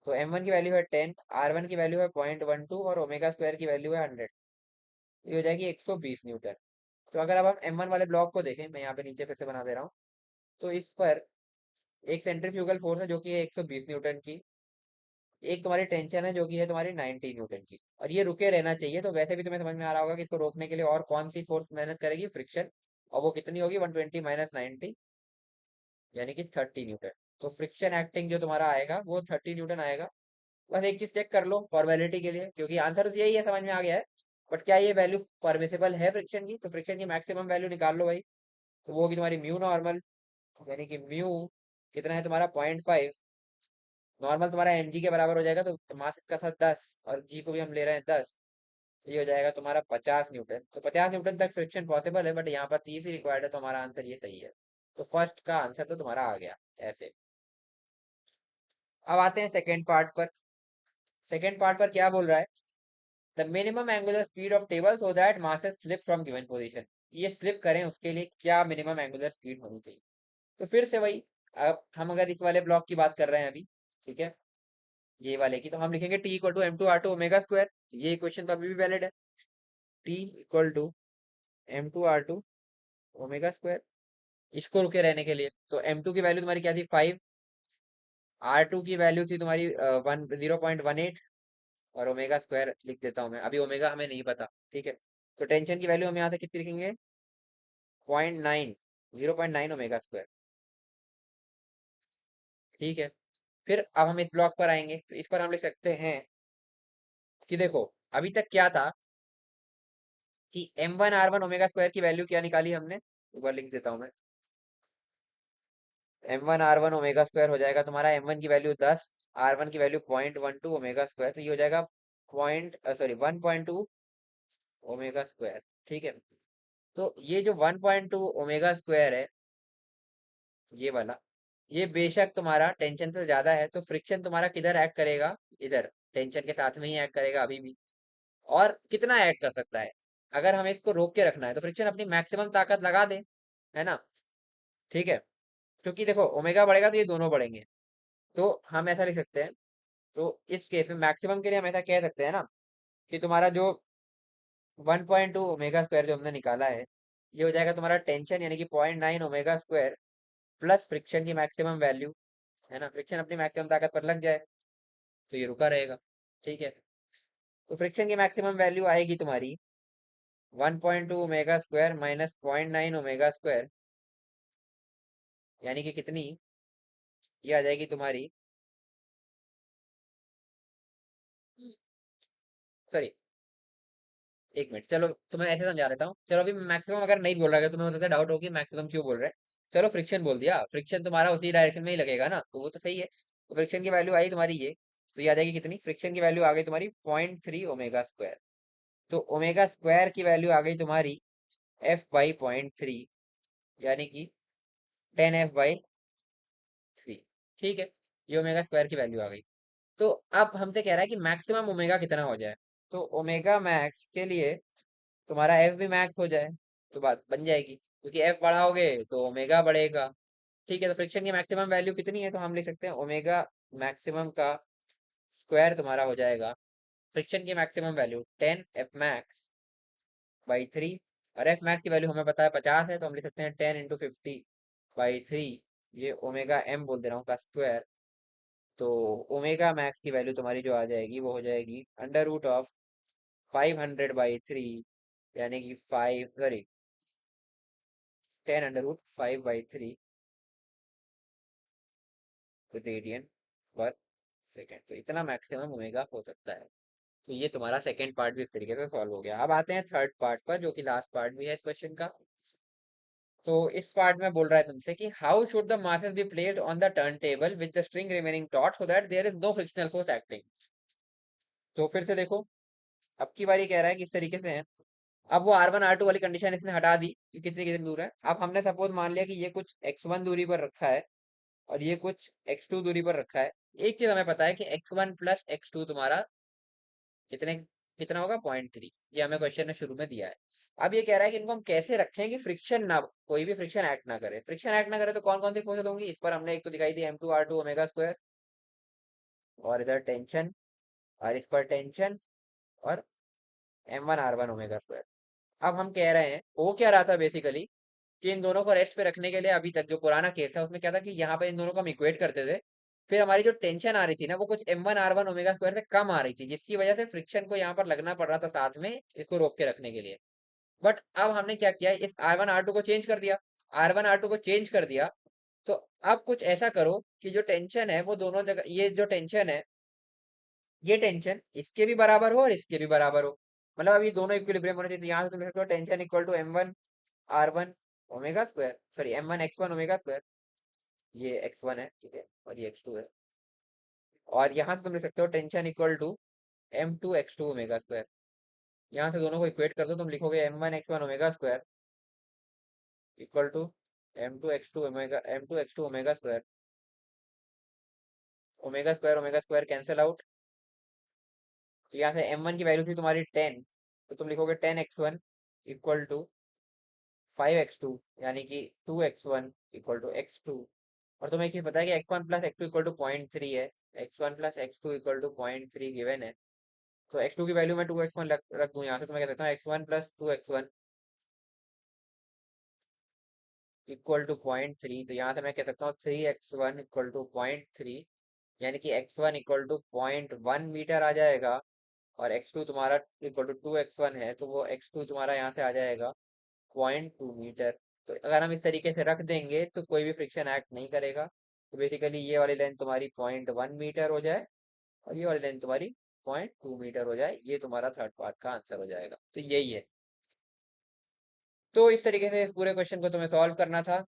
तो M1 की वैल्यू है 10, R1 की वैल्यू है 0.12 और ओमेगा स्क्वायर की वैल्यू है 100, ये हो जाएगी 120 न्यूटन। तो अगर अब हम M1 वाले ब्लॉक को देखें, मैं यहाँ पे नीचे फिर से बना दे रहा हूँ, तो इस पर एक सेंट्रीफ्यूगल फोर्स है जो कि है 120 न्यूटन की, एक तुम्हारी टेंशन है जो कि है तुम्हारी 90 न्यूटन की, और ये रुके रहना चाहिए। तो वैसे भी तुम्हें समझ में आ रहा होगा कि इसको रोकने के लिए और कौन सी फोर्स मेहनत करेगी, फ्रिक्शन, और वो कितनी होगी 120 माइनस 90 यानी कि 30 न्यूटन। तो फ्रिक्शन एक्टिंग जो तुम्हारा आएगा वो 30 न्यूटन आएगा। बस एक चीज चेक कर लो फॉर्मेलिटी के लिए, क्योंकि आंसर तो यही है, समझ में आ गया है, बट क्या ये वैल्यू परमिसिबल है फ्रिक्शन की, तो फ्रिक्शन की मैक्सिमम वैल्यू निकाल लो भाई। तो वो होगी तुम्हारी म्यू नॉर्मल, यानी कि म्यू कितना है तुम्हारा 0.5, नॉर्मल तुम्हारा mg के बराबर हो जाएगा, तो मास इसका था 10 और g को भी हम ले रहे हैं 10, तो ये हो जाएगा तुम्हारा 50 न्यूटन। तो 50 न्यूटन तक फ्रिक्शन पॉसिबल है, बट यहाँ पर 30 ही रिक्वायर्ड है, तो हमारा आंसर ये सही है। तो फर्स्ट का आंसर तो तुम्हारा आ गया ऐसे। अब आते हैं सेकेंड पार्ट पर। सेकेंड पार्ट पर क्या बोल रहा है, the minimum angular speed of table so that masses slip from given position. ये स्लिप करें उसके लिए क्या मिनिमम एंगुलर स्पीड होनी चाहिए। तो फिर से वही, अब हम अगर इस वाले ब्लॉक की बात कर रहे हैं अभी, ठीक है, ये वाले की, तो हम लिखेंगे T equal to M2 R2 omega square. ये इक्वेशन तो अभी भी वैलिड है, T equal to M2 R2 omega square. इसको रुके रहने के लिए तो M2 की वैल्यू तुम्हारी क्या थी 5, R2 की वैल्यू थी तुम्हारी 0.18, और ओमेगा स्क्वायर लिख देता हूँ मैं, अभी ओमेगा हमें नहीं पता, ठीक है। तो टेंशन की वैल्यू हम यहाँ से कितनी लिखेंगे, 0.9, 0.9 ओमेगा स्क्वायर, ठीक है। फिर अब हम इस ब्लॉक पर आएंगे, तो इस पर हम लिख सकते हैं कि देखो, अभी तक क्या था कि M1 R1 ओमेगा स्क्वायर की वैल्यू क्या निकाली हमने, एक बार लिख देता हूँ मैं। M1 R1 ओमेगा स्क्वायर हो जाएगा तुम्हारा, M1 की वैल्यू 10, R1 की वैल्यू 0.12 ओमेगा स्क्वायर, तो ये हो जाएगा पॉइंट सॉरी 1.2 ओमेगा स्क्वायर, ठीक है। तो ये जो 1.2 ओमेगा स्क्वायर है, ये वाला, ये बेशक तुम्हारा टेंशन से ज्यादा है, तो फ्रिक्शन तुम्हारा किधर एक्ट करेगा, इधर टेंशन के साथ में ही एक्ट करेगा अभी भी। और कितना एक्ट कर सकता है, अगर हमें इसको रोक के रखना है तो फ्रिक्शन अपनी मैक्सिमम ताकत लगा दे, है ना, ठीक है। क्योंकि देखो ओमेगा बढ़ेगा तो ये दोनों बढ़ेंगे, तो हम ऐसा लिख सकते हैं। तो इस केस में मैक्सिमम के लिए हम ऐसा कह सकते हैं ना, कि तुम्हारा जो 1.2 ओमेगा स्क्वायर जो हमने निकाला है, ये हो जाएगा तुम्हारा टेंशन यानी कि 0.9 ओमेगा स्क्वायर प्लस फ्रिक्शन की मैक्सिमम वैल्यू, है ना, फ्रिक्शन अपनी मैक्सिमम ताकत पर लग जाए तो ये रुका रहेगा, ठीक है। तो फ्रिक्शन की मैक्सिमम वैल्यू आएगी तुम्हारी 1.2 omega square minus 0.9 omega square, यानी कि कितनी, ये आ जाएगी तुम्हारी, सॉरी एक मिनट, चलो तुम्हें ऐसे समझा देता हूँ। चलो अभी मैक्सिमम अगर नहीं बोल रहा है, तुम्हें हो सकता है डाउट हो कि मैक्सिमम क्यों बोल रहे हैं। चलो फ्रिक्शन बोल दिया, फ्रिक्शन तुम्हारा उसी डायरेक्शन में ही लगेगा ना, तो वो तो सही है। तो फ्रिक्शन की वैल्यू आई तुम्हारी ये, तो ये आ जाएगी कितनी, फ्रिक्शन की वैल्यू आ गई तुम्हारी 0.3 ओमेगा स्क्वायर। तो ओमेगा स्क्वायर की वैल्यू आ गई तुम्हारी F/0.3, यानी कि 10F/3, ठीक है। ये ओमेगा स्क्वायर की वैल्यू आ गई। तो अब हमसे कह रहा है कि मैक्सिमम ओमेगा कितना हो जाए, तो ओमेगा मैक्स के लिए तुम्हारा एफ भी मैक्स हो जाए, तो बात बन जाएगी, क्योंकि एफ बढ़ाओगे तो ओमेगा बढ़ेगा, ठीक है। तो फ्रिक्शन की मैक्सिमम वैल्यू कितनी है, तो हम लिख सकते हैं ओमेगा मैक्सिमम का स्क्वायर तुम्हारा हो जाएगा फ्रिक्शन की maximum value 10 F max by 3, और एफ मैक्स की वैल्यू हमें पता है 50 है, तो हम लिख सकते हैं 10 × 50/3, ये ओमेगा एम बोल दे रहा हूँ का स्क्वायर। तो ओमेगा मैक्स की वैल्यू तुम्हारी जो आ जाएगी वो हो जाएगी √of 500/3, यानी कि 10 √5/3 रेडियन पर सेकेंड। तो इतना मैक्सिमम ओमेगा हो सकता है। तो ये तुम्हारा सेकेंड पार्ट भी इस तरीके से सॉल्व हो गया। अब आते हैं थर्ड पार्ट पर, जो कि लास्ट पार्ट भी है इस क्वेश्चन का। तो इस पार्ट में बोल रहा है तुमसे कि how should the masses be placed on the turn table with the string remaining taut so that there is no frictional force acting. तो फिर से देखो, अब की बारी कह रहा है कि इस तरीके से है। अब वो R1 R2 वाली कंडीशन इसने हटा दी कि कितनी कितनी दूर है। अब हमने सपोज मान लिया कि ये कुछ x1 दूरी पर रखा है और ये कुछ x2 दूरी पर रखा है। एक चीज हमें पता है कि x1 + x2 तुम्हारा कितने कितना होगा, 0.3। ये हमें क्वेश्चन ने शुरू में दिया है। अब ये कह रहा है कि इनको हम कैसे रखें कि फ्रिक्शन ना, कोई भी फ्रिक्शन एक्ट ना करे। फ्रिक्शन एक्ट ना करे तो कौन कौन सी फोर्सेस होंगी, इस पर हमने एक तो दिखाई दी M2 R2 ओमेगा स्क्वायर, और इधर टेंशन, और इस पर टेंशन, और M1 R1 ओमेगा स्क्वायर। अब हम कह रहे हैं, वो क्या रहा था बेसिकली कि इन दोनों को रेस्ट पे रखने के लिए, अभी तक जो पुराना केस है उसमें क्या था कि यहाँ पे इन दोनों को हम इक्वेट करते थे। फिर हमारी जो टेंशन आ रही थी ना वो कुछ M1 R1 ओमेगा स्क्वायर से कम आ रही थी, जिसकी वजह से फ्रिक्शन को यहाँ पर लगना पड़ रहा था साथ में इसको रोक के रखने के लिए। बट अब हमने क्या किया, इस R1 R2 को चेंज कर दिया। R1 R2 को चेंज कर दिया, तो अब कुछ ऐसा करो कि जो टेंशन है वो दोनों जगह, ये जो टेंशन है, ये टेंशन इसके भी बराबर हो और इसके भी बराबर हो। मतलब अब ये दोनों इक्विलिब्रियम होने चाहिए। तो यहाँ से तुम लिख सकते हो tension equal to M1 R1 omega square, sorry M1 X1 omega square. ये x1 है, ठीक है, और ये x2 है। और यहाँ से तुम लिख सकते हो tension equal to M2 X2 omega square. यहाँ से दोनों को इक्वेट कर दो, तुम लिखोगे M1 X1 omega square equal to M2 X2 omega square. Omega square cancel out. तो यहाँ से M1 की वैल्यू थी तुम्हारी 10, तो तुम लिखोगे 10x1 इक्वल टू 5x2, यानी कि 2x1 इक्वल टू x2। और तुम्हें एक चीज पता है कि x1 + x2 इक्वल टू 0.3 है। x1 + x2 equal to 0.3 given है। तो x2 की वैल्यू मैं 2x1 रख दूं यहाँ से, तो मैं कह सकता हूँ x1 + 2x1 इक्वल टू 0.3। तो यहाँ से मैं कह सकता हूँ 3x1 इक्वल टू 0.3, यानी कि x1 इक्वल टू 0.1 मीटर आ जाएगा। और x2 तुम्हारा इक्वल टू 2x1 है, तो वो x2 तुम्हारा यहाँ से आ जाएगा 0.2 मीटर। तो अगर हम इस तरीके से रख देंगे तो कोई भी फ्रिक्शन एक्ट नहीं करेगा। तो बेसिकली ये वाली लेंथ तुम्हारी 0.1 मीटर हो जाए और ये वाली लेंथ तुम्हारी 0.2 मीटर हो जाए। ये तुम्हारा थर्ड पार्ट का आंसर हो जाएगा। तो यही है। तो इस तरीके से इस पूरे क्वेश्चन को तुम्हें सॉल्व करना था।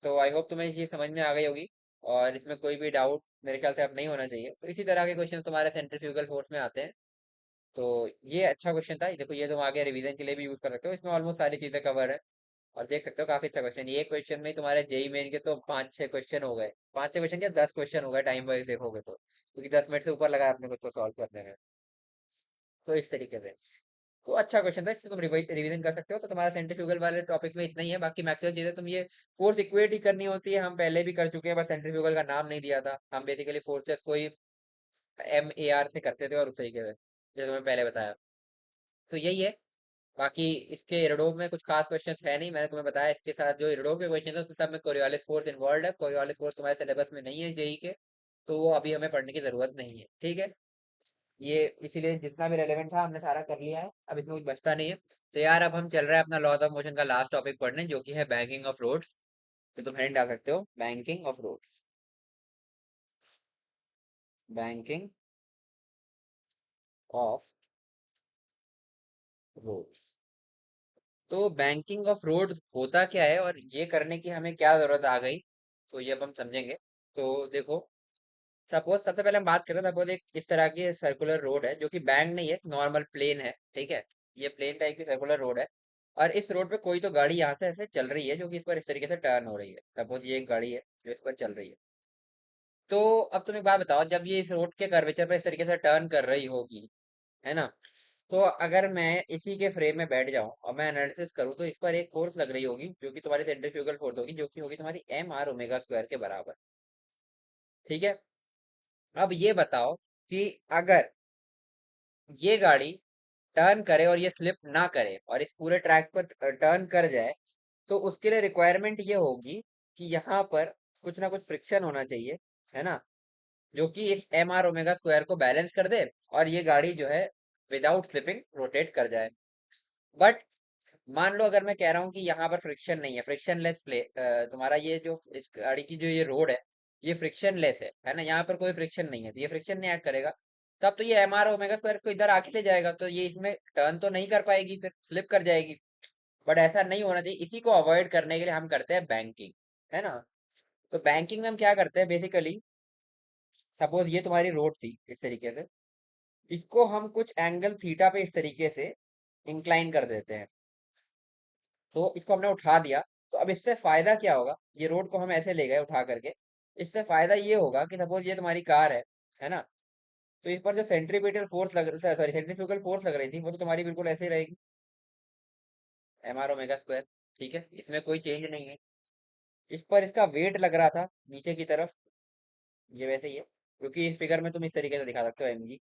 तो आई होप तुम्हें ये समझ में आ गई होगी और इसमें कोई भी डाउट मेरे ख्याल से अब नहीं होना चाहिए। तो इसी तरह के क्वेश्चन तुम्हारे सेंट्रीफ्यूगल फोर्स में आते हैं। तो ये अच्छा क्वेश्चन था, देखो ये तुम आगे रिवीजन के लिए भी यूज कर सकते हो। इसमें ऑलमोस्ट सारी चीजें कवर है और देख सकते हो काफी अच्छा क्वेश्चन। ये क्वेश्चन में ही तुम्हारे जेई मेन के तो 5-6 क्वेश्चन हो गए। 5-6 क्वेश्चन क्या, 10 क्वेश्चन हो गए टाइम वाइज देखोगे तो, क्योंकि 10 मिनट से ऊपर लगा अपने को सॉल्व करने में। तो इस तरीके से तो अच्छा क्वेश्चन था, इससे तुम रिवीजन कर सकते हो। तो तुम्हारा सेंट्रीफ्यूगल वाले टॉपिक में इतना ही है। बाकी मैक्सिमम चीजें तुम ये फोर्स इक्वेट ही करनी होती है, हम पहले भी कर चुके हैं, बस सेंट्रीफ्यूगल का नाम नहीं दिया था। हम बेसिकली फोर्सेस को ही MAR से करते थे और उस तरीके से, जैसे तुम्हें पहले बताया। तो यही है। बाकी इसके इरडोव में कुछ खास क्वेश्चंस है नहीं, मैंने तुम्हें बताया। इसके साथ जो इरडोव के क्वेश्चन है उसमें सब में कोरियोलिस फोर्स इन्वॉल्व है। कोरियोलिस फोर्स तुम्हारे सिलेबस में नहीं है जेई के, तो वो अभी हमें पढ़ने की जरूरत नहीं है, ठीक है। ये इसीलिए जितना भी रेलेवेंट था हमने सारा कर लिया है, अब इसमें कुछ बचता नहीं है। तो यार अब हम चल रहे हैं अपना लॉज ऑफ मोशन का लास्ट टॉपिक पढ़ने, जो कि है बैंकिंग ऑफ रोड्स। तो तुम हेडिंग डाल सकते हो, banking of roads. Banking of roads. तो बैंकिंग ऑफ रोड्स होता क्या है और ये करने की हमें क्या जरूरत आ गई, तो ये अब हम समझेंगे। तो देखो, सपोज सबसे पहले हम बात करें, सपोज एक इस तरह की सर्कुलर रोड है, जो कि बैंक नहीं है, नॉर्मल प्लेन है, ठीक है। ये प्लेन टाइप की सर्कुलर रोड है और इस रोड पे कोई तो गाड़ी यहाँ से ऐसे चल रही है, जो कि इस पर इस तरीके से टर्न हो रही है। सपोज ये एक गाड़ी है जो इस पर चल रही है। तो अब तुम एक बात बताओ, जब ये इस रोड के कर्वेचर पे इस तरीके से टर्न कर रही होगी, है ना, तो अगर मैं इसी के फ्रेम में बैठ जाऊं और मैं एनालिसिस करूं, तो इस पर एक फोर्स लग रही होगी जो कि तुम्हारी सेंट्रीफ्यूगल फोर्स होगी, जो कि होगी तुम्हारी MR ओमेगा स्क्वायर के बराबर, ठीक है। अब ये बताओ कि अगर ये गाड़ी टर्न करे और ये स्लिप ना करे और इस पूरे ट्रैक पर टर्न कर जाए, तो उसके लिए रिक्वायरमेंट ये होगी कि यहाँ पर कुछ ना कुछ फ्रिक्शन होना चाहिए, है ना, जो कि इस एम आर ओमेगा स्क्वायर को बैलेंस कर दे और ये गाड़ी जो है विदाउट स्लिपिंग रोटेट कर जाए। बट मान लो अगर मैं कह रहा हूँ कि यहाँ पर फ्रिक्शन नहीं है, फ्रिक्शनलेस तुम्हारा ये जो इस गाड़ी की जो ये रोड है, ये फ्रिक्शनलेस है ना, यहाँ पर कोई फ्रिक्शन नहीं है, तो ये फ्रिक्शन नहीं एक्ट करेगा, तब तो ये एम आर ओमेगा स्क्वायर इसको इधर आके ले जाएगा, तो ये इसमें टर्न तो नहीं कर पाएगी, फिर स्लिप कर जाएगी। बट ऐसा नहीं होना चाहिए, इसी को अवॉइड करने के लिए हम करते हैं बैंकिंग, है ना। तो बैंकिंग में हम क्या करते हैं बेसिकली, सपोज ये तुम्हारी रोड थी इस तरीके से, इसको हम कुछ एंगल थीटा पे इस तरीके से इंक्लाइन कर देते हैं, तो इसको हमने उठा दिया। तो अब इससे फायदा क्या होगा, ये रोड को हम ऐसे ले गए उठा करके, इससे फायदा ये होगा कि सपोज ये तुम्हारी कार है ना, तो इस पर जो सेंट्रीपिटल फोर्स लग सॉरी सेंट्रीफ्यूगल फोर्स लग रही थी, वो तो तुम्हारी बिल्कुल ऐसे ही रहेगी, एम आर ओमेगा स्क्वायर, ठीक है, इसमें कोई चेंज नहीं है। इस पर इसका वेट लग रहा था नीचे की तरफ, ये वैसे ही है, क्योंकि इस फिगर में तुम इस तरीके से दिखा सकते हो mg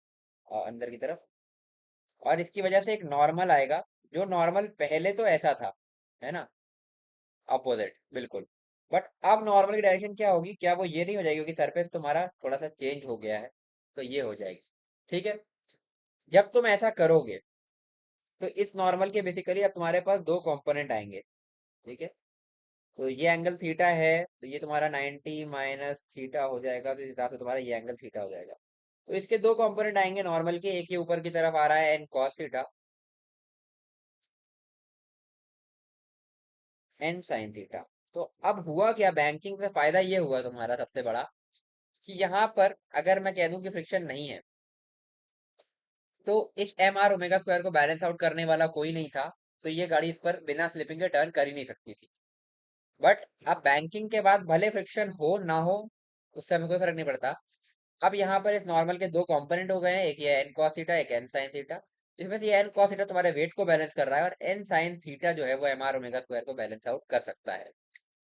अंदर की तरफ, और इसकी वजह से एक नॉर्मल आएगा, जो नॉर्मल पहले तो ऐसा था, है ना, अपोजिट बिल्कुल। बट अब नॉर्मल की डायरेक्शन क्या होगी, क्या वो ये नहीं हो जाएगी, क्योंकि सरफेस तुम्हारा थोड़ा सा चेंज हो गया है, तो ये हो जाएगी, ठीक है। जब तुम ऐसा करोगे, तो इस नॉर्मल के बेसिकली अब तुम्हारे पास दो कंपोनेंट आएंगे, ठीक है। तो ये एंगल थीटा है, तो ये तुम्हारा 90 माइनस थीटा हो जाएगा, तो इस हिसाब से तुम्हारा ये एंगल थीटा हो जाएगा। तो इसके दो कंपोनेंट आएंगे नॉर्मल के, एक ये ऊपर की तरफ आ रहा है N cos theta, N sine theta. तो अब हुआ क्या, बैंकिंग से फायदा ये हुआ तुम्हारा सबसे बड़ा, कि यहाँ पर अगर मैं कह दूं कि फ्रिक्शन नहीं है, तो इस एम आर ओमेगा स्क्वायर को बैलेंस आउट करने वाला कोई नहीं था, तो ये गाड़ी इस पर बिना स्लिपिंग के टर्न कर ही नहीं सकती थी। बट अब बैंकिंग के बाद भले फ्रिक्शन हो ना हो, उससे हमें कोई फर्क नहीं पड़ता। अब यहाँ पर इस नॉर्मल के दो कंपोनेंट हो गए हैं, एक ये एन कॉस थीटा, एक एन साइन थीटा। इसमें से ये एन कॉस थीटा तुम्हारे वेट को बैलेंस कर रहा है, और एन साइन थीटा जो है वो एम आर ओमेगा स्क्वायर को बैलेंस आउट कर सकता है।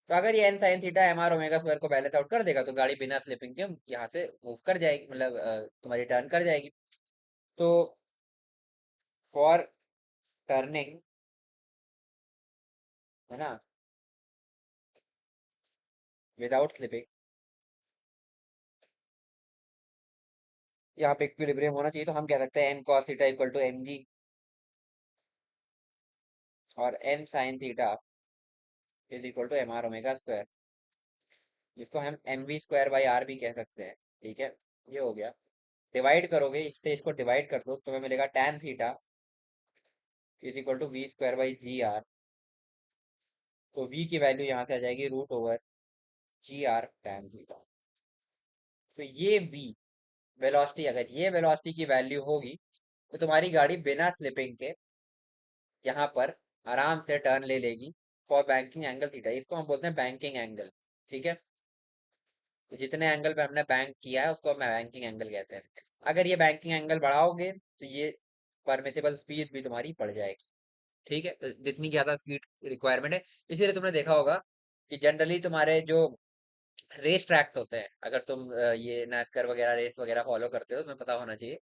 तो अगर ये N sine theta M are omega square को बैलेंस आउट कर देगा, तो गाड़ी बिना स्लिपिंग के यहाँ से मूव कर जाएगी, मतलब तुम्हारी टर्न कर जाएगी। तो फॉर टर्निंग, है ना, विदाउट स्लिपिंग, यहाँ पे इक्विलिब्रियम होना चाहिए, तो हम कह सकते हैं N cos theta equal to M G, और N sine theta is equal to M R omega square, जिसको हम M we square by are भी कह सकते हैं, ठीक है। ये हो गया। डिवाइड करोगे, इससे इसको डिवाइड कर दो, तुम्हें मिलेगा tan theta is equal to V square by G R. तो v की वैल्यू यहाँ से आ जाएगी root over G R tan theta. तो ये v वेलोसिटी, अगर ये वेलोसिटी की वैल्यू होगी, तो तुम्हारी गाड़ी बिना स्लिपिंग के यहाँ पर आराम से टर्न ले लेगी फॉर बैंकिंग एंगल थीटा। इसको हम बोलते हैं बैंकिंग एंगल, ठीक है। तो जितने एंगल पे हमने बैंक किया है उसको हम बैंकिंग एंगल कहते हैं। अगर ये बैंकिंग एंगल बढ़ाओगे, तो ये परमिसिबल स्पीड भी तुम्हारी बढ़ जाएगी, ठीक है। तो जितनी ज्यादा स्पीड रिक्वायरमेंट है, इसीलिए तुमने देखा होगा कि जनरली तुम्हारे जो रेस ट्रैक्स होते हैं, अगर तुम ये नैस्कर वगैरह रेस वगैरह फॉलो करते हो, तुम्हें पता होना चाहिए।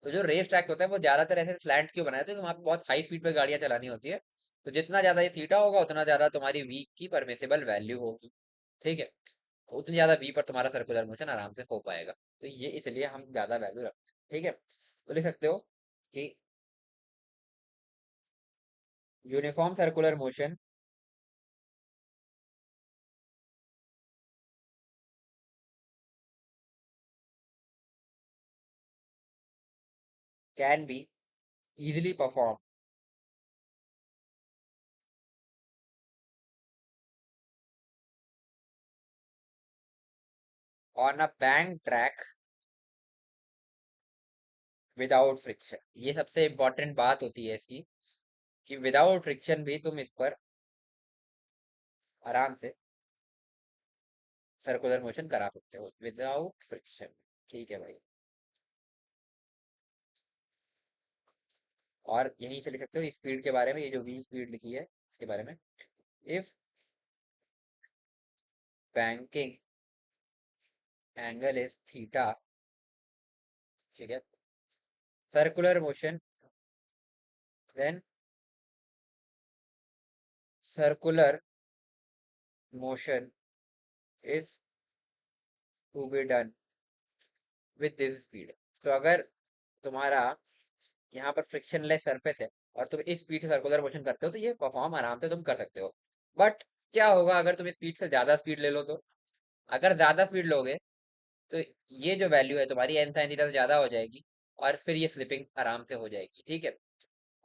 तो जो रेस ट्रैक होते हैं वो ज्यादातर ऐसे स्लैंट क्यों बनाए थे, क्योंकि वहाँ पे बहुत हाई स्पीड पे गाड़ियां चलानी होती है। तो जितना ज्यादा ये थीटा होगा, उतना ज्यादा तुम्हारी वी की परमिसिबल वैल्यू होगी, ठीक है। तो उतनी ज्यादा वी पर तुम्हारा सर्कुलर मोशन आराम से हो पाएगा, तो ये इसलिए हम ज्यादा वैल्यू रखते हैं, ठीक है। तो लिख सकते हो कि uniform circular motion can be easily performed on a bank track without friction. ये सबसे इंपॉर्टेंट बात होती है इसकी, कि विदाउट फ्रिक्शन भी तुम इस पर आराम से सर्कुलर मोशन करा सकते हो विदाउट फ्रिक्शन, ठीक है भाई। और यहीं से लिख सकते हो स्पीड के बारे में, ये जो वी स्पीड लिखी है इसके बारे में, if banking angle is theta, ठीक है, circular motion then circular motion is to be done with this speed. तो अगर तुम्हारा यहाँ पर फ्रिक्शनलेस सरफेस है और तुम इस स्पीड से सर्कुलर मोशन करते हो तो ये परफॉर्म आराम से तुम कर सकते हो। बट क्या होगा अगर तुम स्पीड से ज्यादा स्पीड ले लो तो? अगर ज्यादा स्पीड लोगे तो ये जो वैल्यू है तुम्हारी एन साइन थीटा से ज्यादा हो जाएगी और फिर ये स्लिपिंग आराम से हो जाएगी, ठीक है।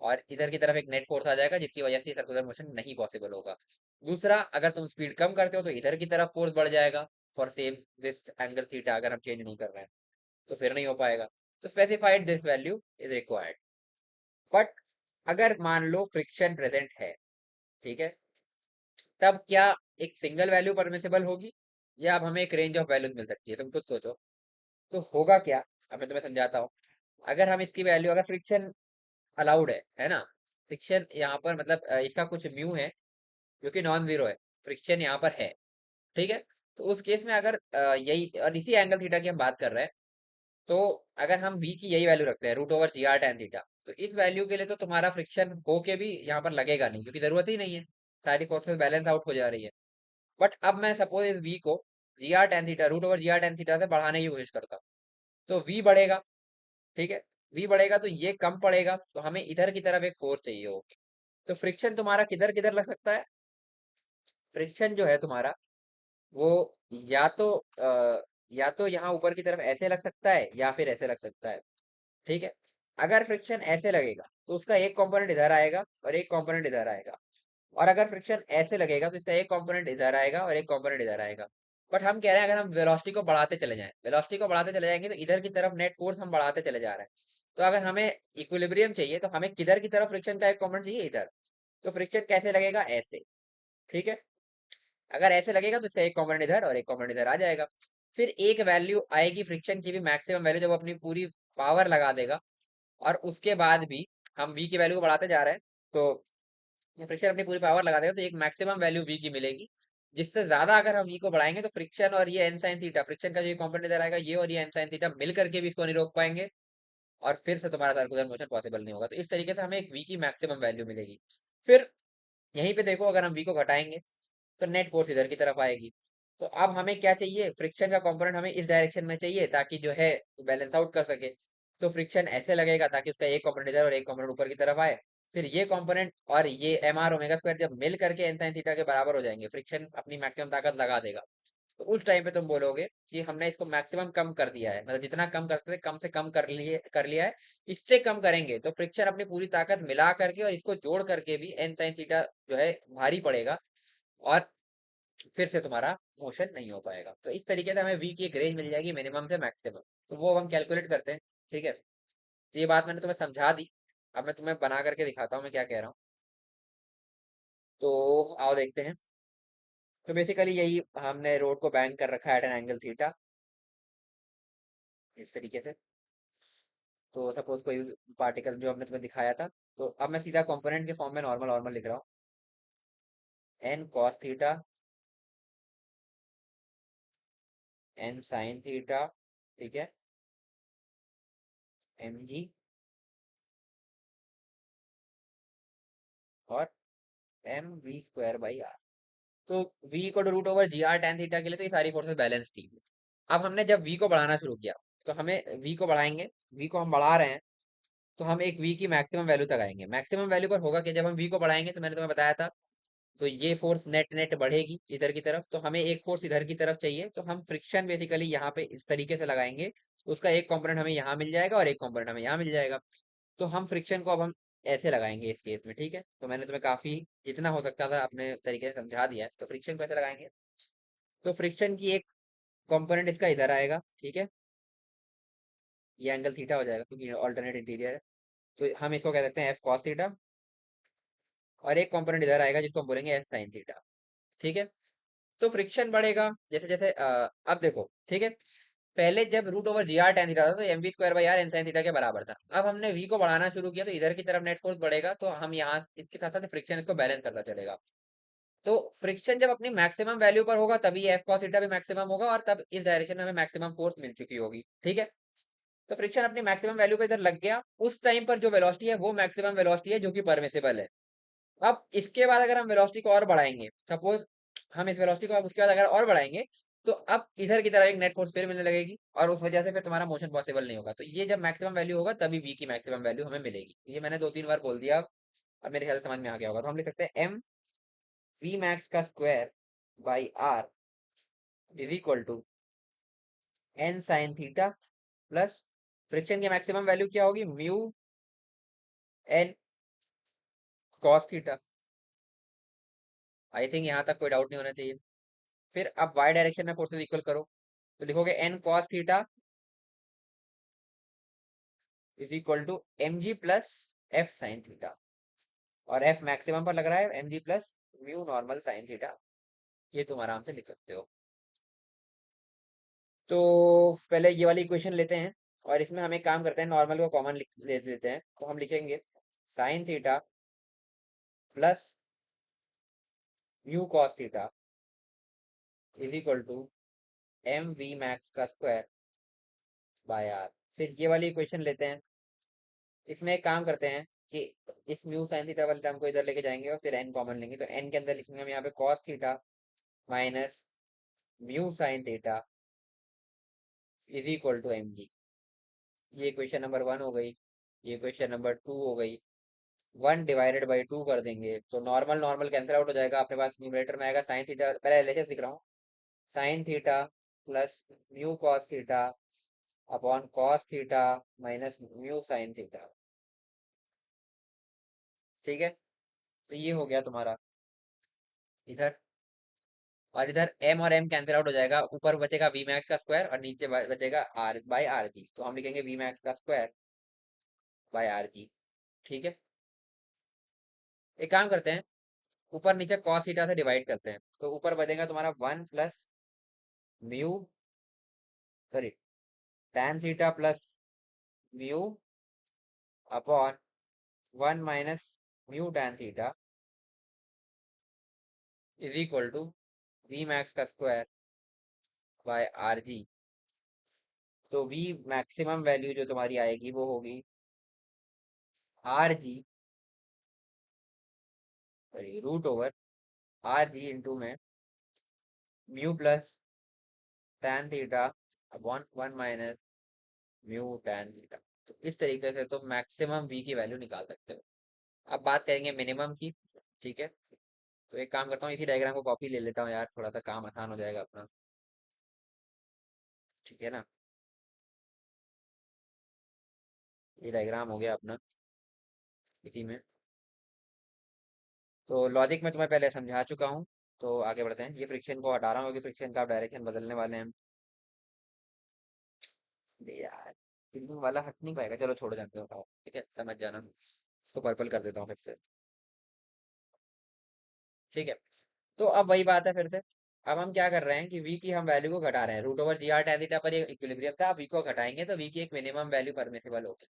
और इधर की तरफ एक नेट फोर्स आ जाएगा जिसकी वजह से सर्कुलर मोशन नहीं पॉसिबल होगा। दूसरा, अगर तुम स्पीड कम करते हो तो इधर की तरफ फोर्स बढ़ जाएगा for same this angle theta, अगर हम चेंज नहीं कर रहे हैं तो फिर नहीं हो पाएगा। तो specified this value is required. But अगर मान लो फ्रिक्शन प्रेजेंट है, ठीक है, तब क्या एक सिंगल वैल्यू परमिसिबल होगी या अब हमें एक रेंज ऑफ वैल्यूज मिल सकती है? तुम खुद सोचो। तो होगा क्या, अब मैं तुम्हें समझाता हूँ। अगर हम इसकी वैल्यू, अगर फ्रिक्शन अलाउड है ना, फ्रिक्शन यहाँ पर मतलब इसका कुछ म्यू है जो कि नॉन जीरो है, फ्रिक्शन यहाँ पर है, ठीक है। तो उस केस में अगर यही और इसी एंगल थीटा की हम बात कर रहे हैं, तो अगर हम v की यही वैल्यू रखते हैं root over G R tan theta, तो इस वैल्यू के लिए तो तुम्हारा फ्रिक्शन हो के भी यहाँ पर लगेगा नहीं क्योंकि जरूरत ही नहीं है, सारी फोर्सेस बैलेंस आउट हो जा रही है। बट अब मैं सपोज इस v को G R tan theta root over G R tan theta से बढ़ाने की कोशिश करता हूँ, तो v बढ़ेगा, ठीक है। v बढ़ेगा तो ये कम पड़ेगा, तो हमें इधर की तरफ एक फोर्स चाहिए होगी। तो फ्रिक्शन तुम्हारा किधर किधर लग सकता है? फ्रिक्शन जो है तुम्हारा वो या तो या तो यहाँ ऊपर की तरफ ऐसे लग सकता है या फिर ऐसे लग सकता है, ठीक है। अगर फ्रिक्शन ऐसे लगेगा तो उसका एक कंपोनेंट इधर आएगा और एक कंपोनेंट इधर आएगा। और अगर फ्रिक्शन ऐसे लगेगा तो इसका एक कंपोनेंट इधर आएगा और एक कंपोनेंट इधर आएगा। बट हम कह रहे हैं अगर हम वेलोसिटी को बढ़ाते चले जाएं, वेलोसिटी को बढ़ाते चले जाएंगे तो इधर की तरफ नेट फोर्स हम बढ़ाते चले जा रहे हैं। तो अगर हमें इक्विलिब्रियम चाहिए तो हमें किधर की तरफ फ्रिक्शन का एक कंपोनेंट चाहिए? इधर। तो फ्रिक्शन कैसे लगेगा? ऐसे, ठीक है। अगर ऐसे लगेगा तो इसका एक कंपोनेंट इधर और एक कंपोनेंट इधर आ जाएगा। फिर एक वैल्यू आएगी फ्रिक्शन की भी मैक्सिमम वैल्यू, जब वो अपनी पूरी पावर लगा देगा और उसके बाद भी हम v की वैल्यू को बढ़ाते जा रहे हैं, तो ये फ्रिक्शन अपनी पूरी पावर लगा देगा तो एक मैक्सिमम वैल्यू v की मिलेगी। जिससे ज्यादा अगर हम v को बढ़ाएंगे तो फ्रिक्शन और ये एन साइन थीटा, फ्रिक्शन का जो कंपोनेंट इधर आएगा ये और ये एन साइन थीटा मिल करके भी इसको नहीं रोक पाएंगे और फिर से तुम्हारा सर्कुलर मोशन पॉसिबल नहीं होगा। तो इस तरीके से हमें एक v की मैक्सिमम वैल्यू मिलेगी। फिर यहीं पे देखो, अगर हम v को घटाएंगे तो नेट फोर्स इधर की तरफ आएगी। तो अब हमें क्या चाहिए? फ्रिक्शन का कंपोनेंट हमें इस डायरेक्शन में चाहिए ताकि जो है बैलेंस आउट कर सके। तो फ्रिक्शन ऐसे लगेगा ताकि उसका एक कंपोनेंट इधर और एक कंपोनेंट ऊपर की तरफ आए। फिर ये कंपोनेंट और ये एम आर ओमेगा स्क्वायर जब मिल करके एन साइन थीटा के बराबर हो जाएंगे, फ्रिक्शन अपनी मैक्सिमम ताकत लगा देगा। तो उस टाइम पे तुम बोलोगे कि हमने इसको मैक्सिमम कम कर दिया है, मतलब जितना कम करते थे कम से कम कर लिया है। इससे कम करेंगे तो फ्रिक्शन अपनी पूरी ताकत मिला करके और इसको जोड़ करके भी एन साइन थीटा जो है भारी पड़ेगा और फिर से तुम्हारा मोशन नहीं हो पाएगा। तो इस तरीके से हमें v की एक रेंज मिल जाएगी मिनिमम से मैक्सिमम, तो वो हम कैलकुलेट करते हैं, ठीक है। तो ये बात मैंने तुम्हें समझा दी। अब मैं तुम्हें बना करके दिखाता हूँ मैं क्या कह रहा हूँ। तो आओ देखते हैं। तो बेसिकली यही हमने रोड को बैंक कर रखा है एट एन एंगल थीटा, इस तरीके से। तो सपोज कोई पार्टिकल जो हमने तुम्हें दिखाया था, तो अब मैं सीधा कंपोनेंट के फॉर्म में नॉर्मल नॉर्मल लिख रहा हूँ। N cos theta, N sine theta, ठीक है, एम जी और M we square by are. तो v equal to root over G R tan theta के लिए तो ये सारी फोर्सेस बैलेंस थी। अब हमने जब v को बढ़ाना शुरू किया तो हमें v को बढ़ाएंगे, v को हम बढ़ा रहे हैं तो हम एक v की मैक्सिमम वैल्यू तक आएंगे। मैक्सिमम वैल्यू पर होगा कि जब हम v को बढ़ाएंगे तो मैंने तुम्हें बताया था, तो ये फोर्स नेट नेट बढ़ेगी इधर की तरफ, तो हमें एक फोर्स इधर की तरफ चाहिए। तो हम फ्रिक्शन बेसिकली यहाँ पे इस तरीके से लगाएंगे, उसका एक कंपोनेंट हमें यहाँ मिल जाएगा और एक कंपोनेंट हमें यहाँ मिल जाएगा। तो हम फ्रिक्शन को अब हम ऐसे लगाएंगे इस केस में, ठीक है। तो मैंने तुम्हें काफी जितना हो सकता था अपने तरीके से समझा दिया है। तो फ्रिक्शन को ऐसे लगाएंगे, तो फ्रिक्शन की एक कंपोनेंट इसका इधर आएगा, ठीक है, ये एंगल थीटा हो जाएगा क्योंकि ऑल्टरनेट इंटीरियर है। तो हम इसको कह सकते हैं एफ कॉस थीटा और एक कंपोनेंट इधर आएगा जिसको हम बोलेंगे एफ साइन थीटा, ठीक है। तो फ्रिक्शन बढ़ेगा जैसे जैसे अब देखो, ठीक है, पहले जब root over G R tan theta था तो M we square by R N sine theta के बराबर था। अब हमने वी को बढ़ाना शुरू किया तो इधर की तरफ नेट फोर्स बढ़ेगा, तो हम यहाँ इसके साथ साथ फ्रिक्शन इसको बैलेंस करता चलेगा। तो फ्रिक्शन जब अपनी मैक्सिमम वैल्यू पर होगा तभी एफ कॉस थीटा भी मैक्सिमम होगा और तब इस डायरेक्शन में हमें मैक्सिमम फोर्स मिल चुकी होगी, ठीक है। तो फ्रिक्शन अपनी मैक्सिमम वैल्यू पे इधर लग गया, उस टाइम पर जो वेलोसिटी है वो मैक्सिमम वेलोसिटी है जो कि परमिसिबल है। अब इसके बाद अगर हम वेलोसिटी को और बढ़ाएंगे, सपोज हम इस वेलोसिटी को अब उसके बाद अगर और बढ़ाएंगे, तो अब इधर की तरफ एक नेट फोर्स फिर मिलने लगेगी और उस वजह से फिर तुम्हारा मोशन पॉसिबल नहीं होगा। तो ये जब मैक्सिमम वैल्यू होगा तभी वी की मैक्सिमम वैल्यू हमें मिलेगी। ये मैंने 2-3 बार बोल दिया, अब मेरे ख्याल से समझ में आ गया होगा। तो हम लिख सकते हैं एम वी मैक्स का square by R is equal to N sine theta plus friction की मैक्सिमम वैल्यू क्या होगी, mu N cos theta. I think यहाँ तक कोई डाउट नहीं होना चाहिए। फिर अब वाई डायरेक्शन में फोर्सेस इक्वल करो, तो लिखोगे N cos theta is equal to M G plus F sine theta, और एफ मैक्सिमम पर लग रहा है, M G plus mu normal sine theta. ये तुम आराम से लिख सकते हो। तो पहले ये वाली इक्वेशन लेते हैं और इसमें हम एक काम करते हैं, नॉर्मल को कॉमन ले लेते हैं। तो हम लिखेंगे sine theta plus mu cos theta is equal to M V max का स्क्वायर बाय आर। फिर ये वाली इक्वेशन लेते हैं, इसमें एक काम करते हैं कि इस म्यू साइन थीटा वाले टर्म को इधर लेके जाएंगे और फिर एन कॉमन लेंगे। तो एन के अंदर लिखेंगे हम यहाँ पे cos theta minus mu sine theta is equal to M G. ये क्वेश्चन नंबर 1 हो गई। ये क्वेश्चन नंबर 2 हो गई। 1 डिवाइडेड बाई 2 कर देंगे तो नॉर्मल नॉर्मल कैंसिल आउट हो जाएगा, अपने पास न्यूमरेटर में आएगा साइन थीटा, पहले एलएचएस लिख रहा हूँ, sign theta plus mu cos theta upon cos theta minus mu sine theta. ठीक है, तो ये हो गया तुम्हारा इधर, और इधर m और m कैंसिल आउट हो जाएगा, ऊपर बचेगा v मैक्स का स्क्वायर और नीचे बचेगा r बाय आर जी। तो हम लिखेंगे v मैक्स का स्क्वायर बाय आर जी। ठीक है, एक काम करते हैं, ऊपर नीचे cos थीटा से डिवाइड करते हैं, तो ऊपर बचेगा तुम्हारा 1 plus mu, sorry, tan theta plus mu upon 1 minus mu tan theta is equal to v max का स्क्वायर बाय आर जी। तो v मैक्सिमम वैल्यू जो तुम्हारी आएगी वो होगी R G, sorry, root over R G into में mu plus tan theta upon 1 minus mu tan theta. तो इस तरीके से तुम मैक्सिमम v की वैल्यू निकाल सकते हो। अब बात करेंगे मिनिमम की। ठीक है, तो एक काम करता हूँ, इसी डायग्राम को कॉपी ले लेता हूँ यार, थोड़ा सा काम आसान हो जाएगा अपना। ठीक है ना, ये डायग्राम हो गया अपना इसी में। तो लॉजिक में तुम्हें पहले समझा चुका हूँ, तो आगे बढ़ते हैं। ये फ्रिक्शन को हटा रहा हूँ क्योंकि फ्रिक्शन का डायरेक्शन बदलने वाले हैं। अरे यार, ग्रीन वाला हट नहीं पाएगा, चलो छोड़ो, जानते हो, हटाओ। ठीक है, समझ जाना, इसको पर्पल कर देता हूँ फिर से। ठीक है, तो अब वही बात है फिर से। अब हम क्या कर रहे हैं कि v की हम वैल्यू को घटा रहे हैं, root over G R tan theta पर ये इक्विलिब्रियम था, अब v को घटाएंगे तो v की एक मिनिमम वैल्यू परमिसिबल होगी।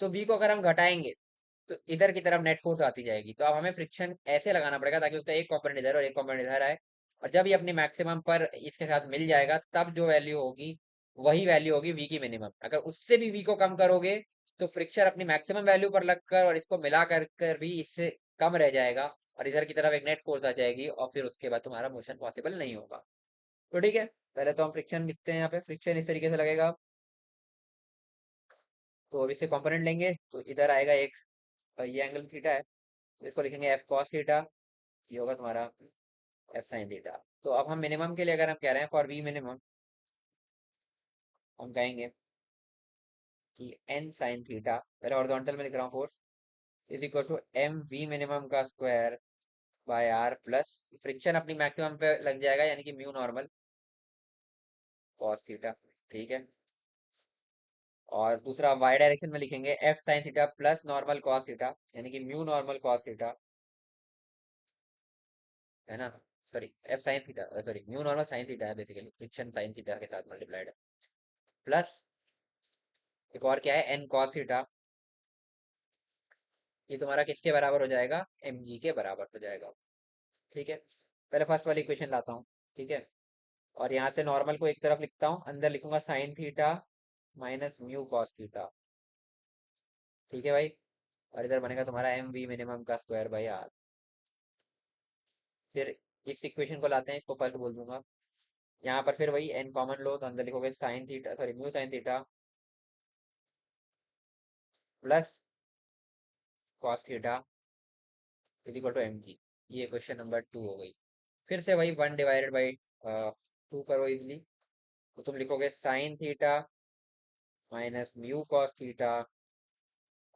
तो v को अगर हम घटाएंगे तो इधर की तरफ नेट फोर्स आती जाएगी, तो अब हमें फ्रिक्शन ऐसे लगाना पड़ेगा ताकि उसका एक कॉम्पोनेंट इधर और एक कॉम्पोनेंट इधर आए, और जब ये अपनी मैक्सिमम पर इसके साथ मिल जाएगा तब जो वैल्यू होगी वही वैल्यू होगी v की मिनिमम। अगर उससे भी v को कम करोगे तो फ्रिक्शन अपनी मैक्सिमम वैल्यू पर लगकर और इसको मिला कर भी इससे कम रह जाएगा, और इधर की तरफ एक नेट फोर्स आ जाएगी, और फिर उसके बाद तुम्हारा मोशन पॉसिबल नहीं होगा। तो ठीक है, पहले तो हम फ्रिक्शन लिखते हैं। यहाँ पे फ्रिक्शन इस तरीके से लगेगा। तो अब इससे कंपोनेंट लेंगे तो इधर आएगा एक, ये एंगल थीटा है, तो इसको लिखेंगे एफ कॉस थीटा, ये होगा तुम्हारा एफ साइन थीटा। तो अब हम मिनिमम के लिए अगर हम कह रहे हैं फॉर वी मिनिमम, हम कहेंगे कि एन साइन थीटा, पहले हॉरिजॉन्टल में लिख रहा हूँ force, is equal to M V minimum का square by R plus friction अपनी मैक्सिमम पे लग जाएगा यानी कि म्यू नॉर्मल कॉस थीटा। ठीक है, और दूसरा वाई डायरेक्शन में लिखेंगे F sine theta plus normal cos theta यानी कि म्यू नॉर्मल कॉस थीटा, है ना, sorry F sine theta, sorry mu normal sine theta है, बेसिकली फ्रिक्शन साइन थीटा के साथ मल्टीप्लाइड है, प्लस एक और क्या है एन कॉस थीटा। ये तुम्हारा किसके बराबर हो जाएगा, एम जी के बराबर हो जाएगा। ठीक है, पहले फर्स्ट वाली इक्वेशन लाता हूँ। ठीक है, और यहाँ से नॉर्मल को एक तरफ लिखता हूँ, अंदर लिखूंगा sign theta minus mu cos theta. ठीक है भाई। और इधर बनेगा तुम्हारा एम वी मिनिमम का स्क्वायर बाई आर। फिर इस इक्वेशन को लाते हैं, इसको फर्स्ट बोल दूंगा। यहाँ पर फिर वही एन कॉमन लो, तो अंदर लिखोगे sine theta, sorry mu sine theta plus cos theta is equal to M G. ये क्वेश्चन नंबर 2 हो गई। फिर से वही 1/2 करो इजिली। तो तुम लिखोगे sine theta minus mu cos theta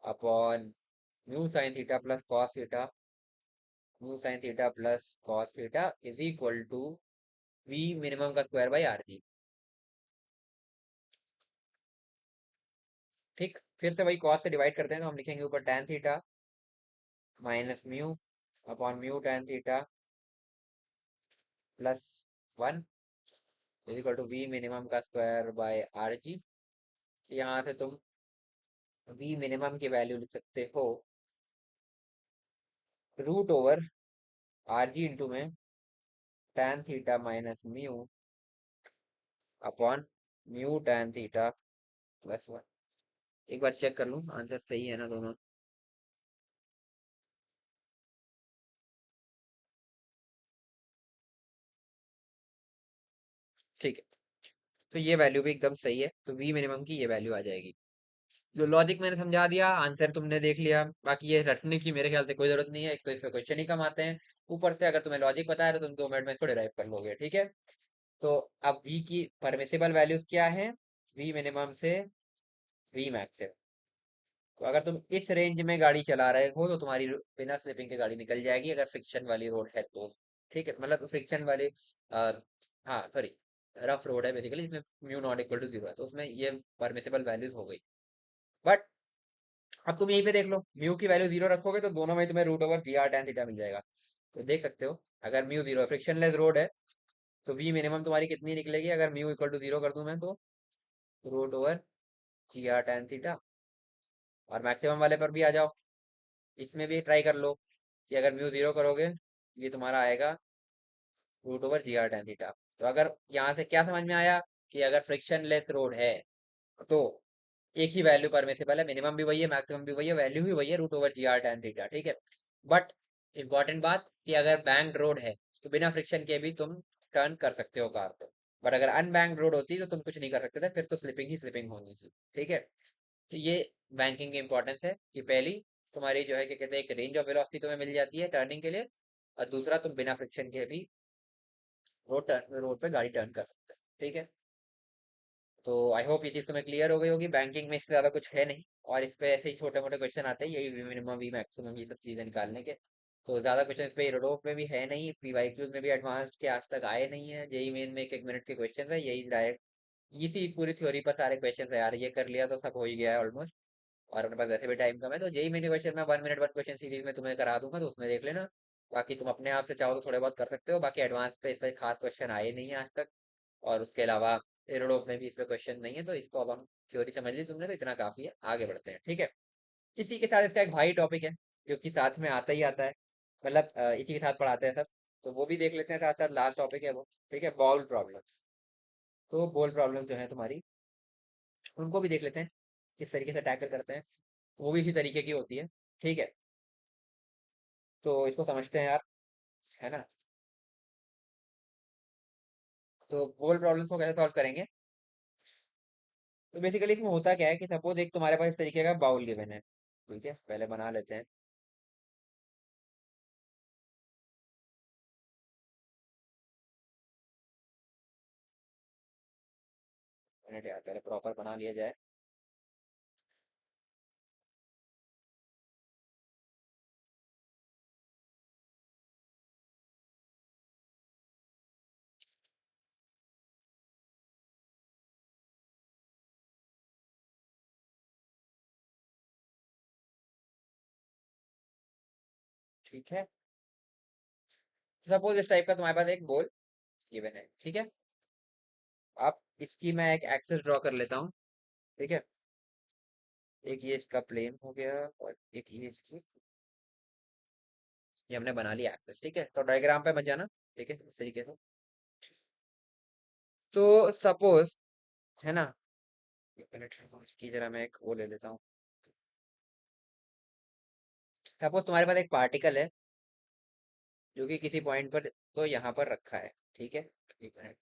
upon mu sine theta plus cos theta, mu sine theta plus cos theta is equal to V minimum का स्क्वायर बाई आर जी। ठीक। फिर से वही कॉस से डिवाइड करते हैं, तो हम लिखेंगे ऊपर tan theta minus mu upon mu tan theta plus 1 is equal to V minimum का स्क्वायर बाय आर जी। यहाँ से तुम वी मिनिमम की वैल्यू लिख सकते हो root over R G into में tan theta minus mu upon mu tan theta plus 1। एक बार चेक कर लूँ आंसर सही है ना दोनों। ठीक है। तो ये वैल्यू भी एकदम सही है, तो वी मिनिमम की ये वैल्यू आ जाएगी। जो लॉजिक मैंने समझा दिया, आंसर तुमने देख लिया। बाकी ये रटने की मेरे ख्याल से कोई जरूरत नहीं है, एक तो इसमें क्वेश्चन ही कम आते हैं, ऊपर से अगर तुम्हें लॉजिक पता है तो तुम 2 मिनट में इसको डिराइव कर लोगे। ठीक है। तो अब वी की परमिसिबल वैल्यूज क्या है, वी मिनिमम से वी मैक्स। तो अगर तुम इस रेंज में गाड़ी चला रहे हो तो तुम्हारी बिना स्लिपिंग के गाड़ी निकल जाएगी, अगर फ्रिक्शन वाली रोड है तो। ठीक है, मतलब फ्रिक्शन वाली आ, हाँ सॉरी, रफ रोड है बेसिकली, जिसमें म्यू नॉट इक्वल टू 0 है, तो उसमें ये परमिसिबल वैल्यूज हो गई। बट अब तुम यहीं पे देख लो, म्यू की वैल्यू 0 रखोगे तो दोनों में तुम्हें root over G R tan theta मिल जाएगा। तो देख सकते हो, अगर म्यू 0 फ्रिक्शनलेस रोड है तो वी मिनिमम तुम्हारी कितनी निकलेगी, अगर म्यू इक्वल टू 0 कर दूं मैं तो root over G R tan theta. और मैक्सिमम वाले पर भी आ जाओ, इसमें भी ट्राई कर लो कि अगर म्यू 0 करोगे ये तुम्हारा आएगा root over G R tan theta. तो अगर यहाँ से क्या समझ में आया कि अगर फ्रिक्शनलेस रोड है तो एक ही वैल्यू परमिसिबल है, मिनिमम भी वही है मैक्सिमम भी वही है, वैल्यू ही वही है root over G R tan theta. ठीक है। बट इंपॉर्टेंट बात कि अगर बैंक्ड रोड है तो बिना फ्रिक्शन के भी तुम टर्न कर सकते हो कार को। बट अगर अनबैंक्ड रोड होती तो तुम कुछ नहीं कर सकते थे, फिर तो स्लिपिंग ही स्लिपिंग होनी थी। ठीक है। तो ये बैंकिंग की इंपॉर्टेंस है कि पहली तुम्हारी जो है क्या कहते हैं, एक रेंज ऑफ वेलोसिटी तुम्हें मिल जाती है टर्निंग के लिए, और दूसरा तुम बिना फ्रिक्शन के भी रोड पे गाड़ी टर्न कर सकते हो। ठीक है। तो आई होप ये चीज तुम्हें क्लियर हो गई होगी, बैंकिंग में इससे ज्यादा कुछ है नहीं, और इस पे ऐसे ही छोटे मोटे क्वेश्चन आते हैं, यही वी मिनिमम वी मैक्सिमम ये सब चीजें निकालने के। तो ज्यादा क्वेश्चन इस पे यूरोप में भी है नहीं, पीवाईक्यूज में भी एडवांस के आज तक आए नहीं है, जेई मेन में एक एक मिनट के क्वेश्चन है, यही डायरेक्ट इसी पूरी थ्योरी पर सारे क्वेश्चन है यार, ये कर लिया तो सब हो ही गया है ऑलमोस्ट। और अपने पास वैसे भी टाइम कम है, तो जेई मेन क्वेश्चन मैं 1 मिनट 1 क्वेश्चन सीरीज में तुम्हें करा दूंगा, तो उसमें देख लेना। बाकी तुम अपने आप से चाहो तो थोड़े बहुत कर सकते हो, बाकी एडवांस पे इस पे खास क्वेश्चन आए नहीं है आज तक। और उसके अलावा एरोडोप में भी इस पे क्वेश्चन नहीं है, तो इसको अब हम थ्योरी समझ ली तुमने तो इतना काफी है, आगे बढ़ते हैं। ठीक है। इसी के साथ इसका एक भाई टॉपिक है जो कि साथ में आता ही आता है, मतलब इसी के साथ पढ़ाते हैं सब, तो वो भी देख लेते हैं साथ साथ, लास्ट टॉपिक है वो। ठीक है, बॉल प्रॉब्लम। तो बॉल प्रॉब्लम जो है तुम्हारी, उनको भी देख लेते हैं किस तरीके से टैकल करते हैं, वो भी इसी तरीके की होती है। ठीक है। तो इसको समझते हैं यार, है ना। तो बॉल प्रॉब्लम्स को कैसे सॉल्व करेंगे, तो बेसिकली इसमें होता क्या है कि सपोज एक तुम्हारे पास इस तरीके का बाउल गिवन है। ठीक है, पहले बना लेते हैं। मिनट यार, पहले प्रॉपर बना लिया जाए। ठीक है। सपोज इस टाइप का तुम्हारे पास एक बॉल गिवन है। ठीक है। अब इसकी मैं एक एक्सिस ड्रॉ कर लेता हूँ। ठीक है। एक ये इसका प्लेन हो गया, और एक ये इसकी, ये हमने बना लिया एक्सिस। ठीक है, तो डायग्राम पे मत जाना। ठीक है, इस तरीके से। तो सपोज, है ना, एक मिनट, इसकी जरा मैं एक वो ले लेता हूँ। सपोज तुम्हारे पास एक पार्टिकल है जो कि किसी पॉइंट पर तो यहाँ पर रखा है, ठीक है। एक मिनट,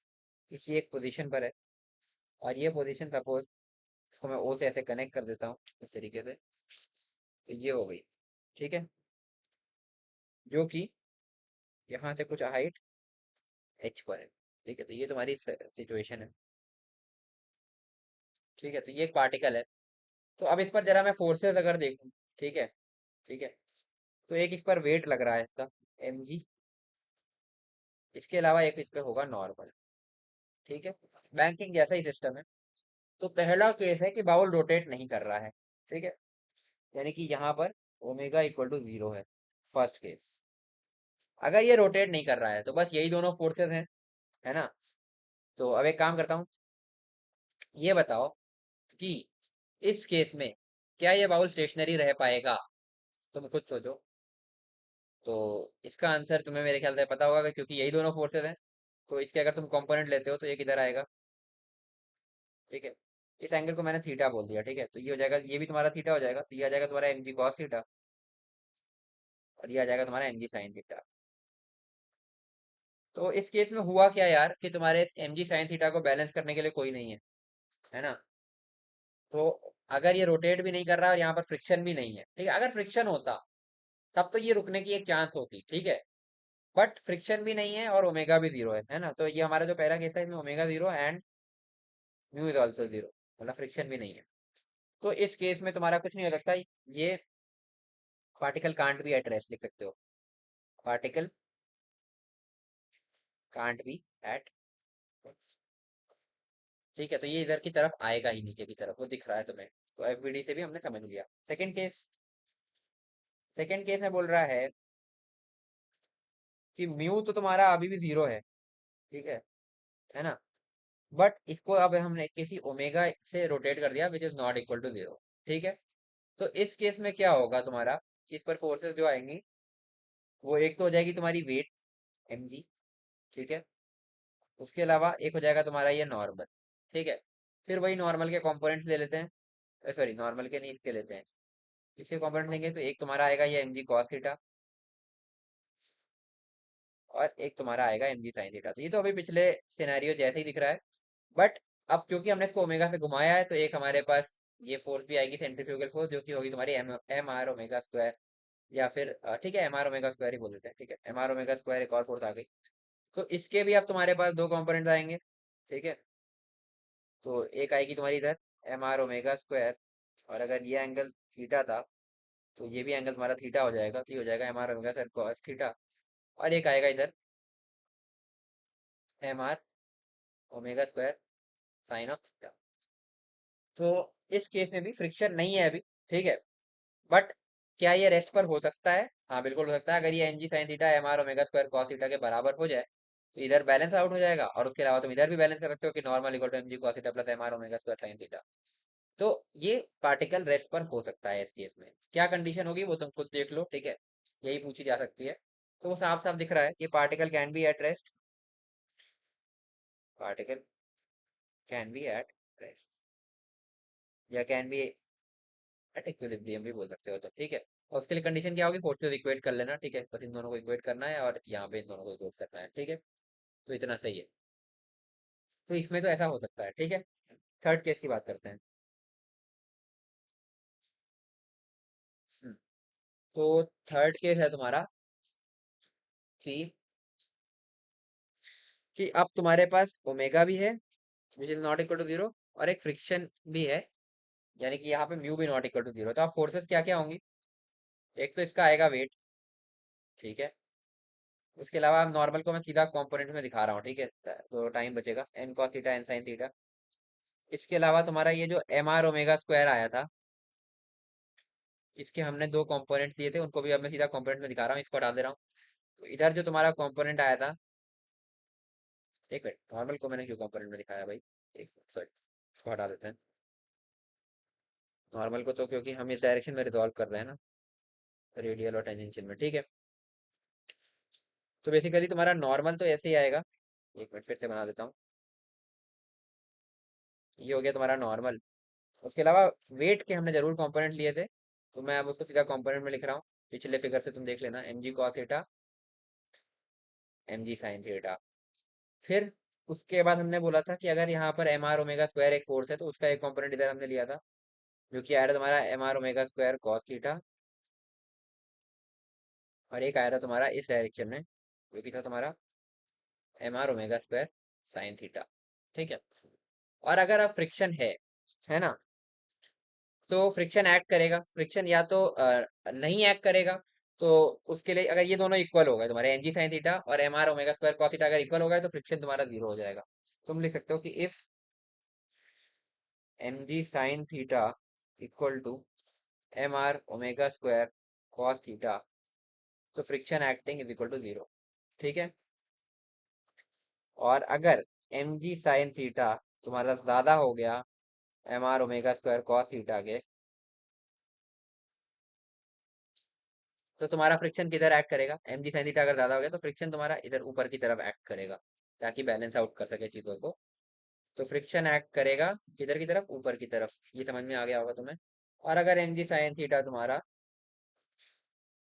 किसी एक पोजीशन पर है, और ये पोजीशन सपोज इसको मैं ओ से ऐसे कनेक्ट कर देता हूँ इस तरीके से, तो ये हो गई, ठीक है। जो कि यहाँ से कुछ हाइट एच पर है, ठीक है। तो ये तुम्हारी सिचुएशन है, ठीक है। तो ये एक पार्टिकल है। तो अब इस पर जरा मैं फोर्सेस अगर देखूं, ठीक है, ठीक है। तो एक इस पर वेट लग रहा है इसका mg, इसके अलावा एक इस पे होगा नॉर्मल, ठीक है। बैंकिंग जैसा ही सिस्टम है। तो पहला केस है कि बाउल रोटेट नहीं कर रहा है, ठीक है, यानी कि यहाँ पर ओमेगा इक्वल टू 0 है, फर्स्ट केस। अगर ये रोटेट नहीं कर रहा है तो बस यही दोनों फोर्सेस हैं, है ना। तो अब एक काम करता हूँ, ये बताओ कि इस केस में क्या ये बाउल स्टेशनरी रह पाएगा, तुम खुद सोचो। तो इसका आंसर तुम्हें मेरे ख्याल से पता होगा कि क्योंकि यही दोनों फोर्सेस हैं, तो इसके अगर तुम कंपोनेंट लेते हो तो ये किधर आएगा, ठीक है। इस एंगल को मैंने थीटा बोल दिया, ठीक है। तो ये हो जाएगा, ये भी तुम्हारा थीटा हो जाएगा, तो ये आ जाएगा तुम्हारा एम जी कॉस थीटा, और ये आ जाएगा तुम्हारा एम जी साइन थीटा। तो इस केस में हुआ क्या यार कि तुम्हारे एम जी साइन थीटा को बैलेंस करने के लिए कोई नहीं है ना। तो अगर ये रोटेट भी नहीं कर रहा है और यहाँ पर फ्रिक्शन भी नहीं है, ठीक है। अगर फ्रिक्शन होता तब तो ये रुकने की एक चांस होती, ठीक है। बट फ्रिक्शन भी नहीं है और ओमेगा भी 0 है ना। तो ये हमारा जो पहला केस है, इसमें omega 0 and mu is also 0, मतलब फ्रिक्शन भी नहीं है। तो इस केस में तुम्हारा कुछ नहीं हो सकता, ये particle can't be at rest लिख सकते हो, पार्टिकल कांट बी एट, ठीक है। तो ये इधर की तरफ आएगा ही, नीचे की तरफ वो दिख रहा है तुम्हें। तो एफबीडी से भी हमने समझ लिया। सेकंड केस, सेकंड केस में बोल रहा है कि म्यू तो तुम्हारा अभी भी 0 है, ठीक है ना। बट इसको अब हमने किसी ओमेगा से रोटेट कर दिया which is not equal to 0, ठीक है। तो इस केस में क्या होगा तुम्हारा, इस पर फोर्सेस जो आएंगी वो एक तो हो जाएगी तुम्हारी वेट mg, ठीक है। उसके अलावा एक हो जाएगा तुम्हारा ये नॉर्मल, ठीक है। फिर वही नॉर्मल के कंपोनेंट्स ले लेते हैं, सॉरी नॉर्मल के नहीं, इसके लेते हैं। इसके कंपोनेंट लेंगे तो एक तुम्हारा आएगा ये mg cos थीटा, और एक तुम्हारा आएगा mg sin थीटा। तो ये तो अभी पिछले सिनेरियो जैसे ही दिख रहा है। बट अब क्योंकि हमने इसको ओमेगा से घुमाया है, तो एक हमारे पास ये फोर्स भी आएगी सेंट्रीफ्यूगल फोर्स, जो कि होगी तुम्हारी एम आर ओमेगा स्क्वायर, या फिर ठीक है एम आर ओमेगा स्क्वायर ही बोल देते हैं, ठीक है। एम आर ओमेगा स्क्वायर एक और फोर्स आ गई। तो इसके भी अब तुम्हारे पास दो कंपोनेंट्स आएंगे, ठीक है। तो एक आएगी तुम्हारी इधर एम आर ओमेगा स्क्वायर, और अगर ये एंगल थीटा था तो ये भी एंगल तुम्हारा थीटा हो जाएगा, तो ये हो जाएगा M are omega square cos theta. और एक आएगा इधर M are omega square sine of theta. तो इस केस में भी फ्रिक्शन नहीं है अभी, ठीक है। बट क्या ये रेस्ट पर हो सकता है, हाँ बिल्कुल हो सकता है। अगर ये M G sine theta M are omega square cos theta के बराबर हो जाए तो इधर बैलेंस आउट हो जाएगा, और उसके अलावा तुम इधर भी बैलेंस कर सकते हो कि normal equal to M G cos theta plus M are omega square sine theta. तो ये पार्टिकल रेस्ट पर हो सकता है। इस केस में क्या कंडीशन होगी वो तुम खुद देख लो, ठीक है, यही पूछी जा सकती है। तो वो साफ साफ दिख रहा है कि particle can be at rest, particle can be at rest, या कैन बी एट इक्विलिब्रियम भी बोल सकते हो, तो ठीक है। और उसके लिए कंडीशन क्या होगी, फोर्सेस इक्वेट कर लेना, ठीक है। बस इन दोनों को इक्वेट करना है और यहाँ पे इन दोनों को इक्वेट करना है, ठीक है। तो इतना सही है। तो इसमें तो ऐसा हो सकता है, ठीक है। थर्ड केस की बात करते हैं। हम्म, तो थर्ड केस है तुम्हारा कि अब तुम्हारे पास ओमेगा भी है which is not equal to 0, और एक फ्रिक्शन भी है, यानी कि यहाँ पे म्यू भी नॉट इक्वल टू 0। तो आप फोर्सेस क्या क्या होंगी, एक तो इसका आएगा वेट, ठीक है। उसके अलावा आप नॉर्मल को मैं सीधा कंपोनेंट में दिखा रहा हूँ, ठीक है, तो टाइम बचेगा, N cos theta N sine theta. इसके अलावा तुम्हारा ये जो एम आर ओमेगा स्क्वायर आया था, इसके हमने दो कंपोनेंट लिए थे, उनको भी अब मैं सीधा कंपोनेंट में दिखा रहा हूँ, इसको हटा दे रहा हूँ। तो इधर जो तुम्हारा कंपोनेंट आया था, एक मिनट, नॉर्मल को मैंने क्यों कंपोनेंट में दिखाया भाई, एक मिनट सॉरी, इसको हटा देते हैं नॉर्मल को, तो क्योंकि हम इस डायरेक्शन में रिजॉल्व कर रहे हैं ना, रेडियल और टेंजेंशियल में, ठीक है। तो बेसिकली तुम्हारा नॉर्मल तो ऐसे ही आएगा, एक मिनट फिर से बना देता हूँ। ये हो गया तुम्हारा नॉर्मल, उसके अलावा वेट के हमने जरूर कंपोनेंट लिए थे, तो मैं अब उसको सीधा कंपोनेंट में लिख रहा हूँ। पिछले फिगर से तुम देख लेना, M G cos theta, M G sine theta. फिर उसके बाद हमने बोला था कि अगर यहाँ पर एम आर ओमेगा स्क्वायर एक फोर्स है तो उसका एक कंपोनेंट इधर हमने लिया था, जो कि आया था तुम्हारा M are omega square cos theta, और एक आया था तुम्हारा इस डायरेक्शन में, जो कि था तुम्हारा M are omega square sine theta. ठीक है। और अगर अब फ्रिक्शन है ना, तो फ्रिक्शन एक्ट करेगा। फ्रिक्शन या तो नहीं एक्ट करेगा, तो उसके लिए अगर ये दोनों इक्वल हो गए, तुम्हारे एन जी साइन थीटा और M are omega square cos theta अगर इक्वल हो गए, तो फ्रिक्शन तुम्हारा जीरो हो जाएगा। तुम लिख सकते हो कि if M G sine theta equal to M R omega square cos theta, तो friction acting is equal to zero. ठीक है। और अगर एम जी साइन थीटा तुम्हारा ज्यादा हो गया M are omega square cos theta के, तो तुम्हारा फ्रिक्शन किधर एक्ट करेगा, एम जी साइन थीटा अगर ज्यादा हो गया तो फ्रिक्शन तुम्हारा इधर ऊपर की तरफ एक्ट करेगा, ताकि बैलेंस आउट कर सके चीजों को। तो फ्रिक्शन एक्ट करेगा किधर की तरफ, ऊपर की तरफ। ये समझ में आ गया होगा तुम्हें। और अगर एम जी साइन थीटा तुम्हारा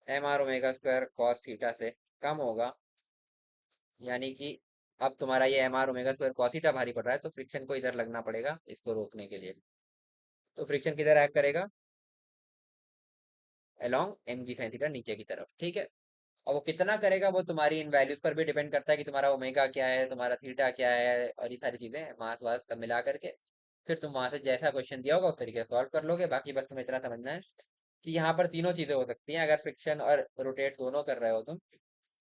M are omega square cos theta से कम होगा, यानी कि अब तुम्हारा ये M are omega square cos theta भारी पड़ रहा है, तो फ्रिक्शन को इधर लगना पड़ेगा इसको रोकने के लिए। तो फ्रिक्शन किधर एक्ट करेगा, along M G sine theta नीचे की तरफ। ठीक है। और वो कितना करेगा वो तुम्हारी इन वैल्यूज पर भी डिपेंड करता है कि तुम्हारा ओमेगा क्या है, तुम्हारा थीटा क्या है, और ये सारी चीजें मास वास सब मिला करके फिर तुम वहां से जैसा क्वेश्चन दिया होगा उस तरीके से सॉल्व कर लोगे। बाकी बस तुम्हें इतना समझना है कि यहाँ पर तीनों चीजें हो सकती हैं अगर फ्रिक्शन और रोटेट दोनों कर रहे हो तुम।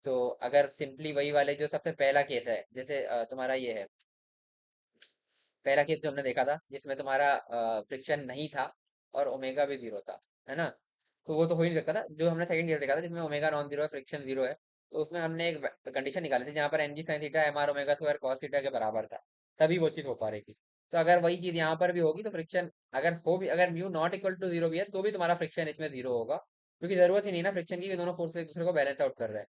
तो अगर सिंपली वही वाले जो सबसे पहला केस है, जैसे तुम्हारा ये है पहला केस जो हमने देखा था, जिसमें तुम्हारा फ्रिक्शन नहीं था और ओमेगा भी जीरो था, है ना, तो वो तो हो ही नहीं सकता था। जो हमने सेकंड केस देखा था जिसमें ओमेगा नॉन जीरो है, फ्रिक्शन जीरो है, तो उसमें हमने एक कंडीशन निकाली थी जहाँ पर M G sine theta M are omega square cos theta के बराबर था, तभी वो चीज हो पा रही थी। तो अगर वही चीज यहाँ पर भी होगी तो फ्रिक्शन अगर हो भी, अगर mu not equal to zero भी है तो भी तुम्हारा फ्रिक्शन इसमें जीरो होगा, क्योंकि जरूरत ही नहीं ना फ्रिक्शन की कि दोनों फोर्स एक दूसरे को बैलेंस आउट कर रहे हैं।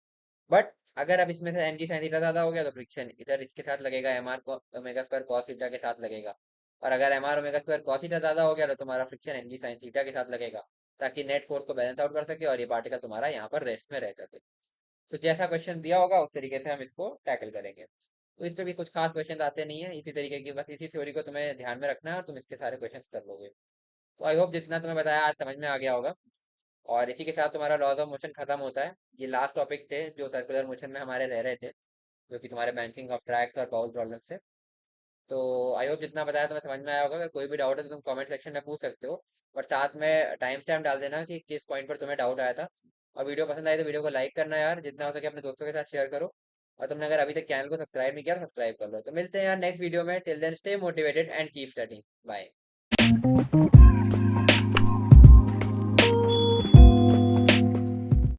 बट अगर अब इसमें से एम जी साइन थीटा ज्यादा हो गया तो फ्रिक्शन इधर इसके साथ लगेगा, M are omega square cos theta के साथ लगेगा। और अगर M are omega square cos theta ज्यादा हो गया तो तुम्हारा friction M G sine theta के साथ लगेगा, ताकि नेट फोर्स को बैलेंस आउट कर सके और ये पार्टिकल तुम्हारा यहाँ पर रेस्ट में रह सके। तो जैसा क्वेश्चन दिया होगा उस तरीके से हम इसको टैकल करेंगे। तो इस पे भी कुछ खास क्वेश्चन आते नहीं है, इसी तरीके की बस इसी थ्योरी को तुम्हें ध्यान में रखना है और तुम इसके सारे क्वेश्चन कर लोगे। तो आई होप जितना तुम्हें बताया आज समझ में आ गया होगा। और इसी के साथ तुम्हारा लॉज ऑफ मोशन खत्म होता है। ये लास्ट टॉपिक थे जो सर्कुलर मोशन में हमारे रह रहे थे, जो कि तुम्हारे बैंकिंग ऑफ ट्रैक्स और बाउल प्रॉब्लम से। तो आई होप जितना बताया तुम्हें समझ में आया होगा। अगर कोई भी डाउट है तो तुम कमेंट सेक्शन में पूछ सकते हो, और साथ में टाइम स्टैम्प डाल देना कि किस पॉइंट पर तुम्हें डाउट आया था। और वीडियो पसंद आई तो वीडियो को लाइक करना यार, जितना हो सके अपने दोस्तों के साथ शेयर करो। और तुमने अगर अभी तक चैनल को सब्सक्राइब नहीं किया तो सब्सक्राइब कर लो। तो मिलते हैं यार नेक्स्ट वीडियो में। Till then stay motivated and keep studying. Bye.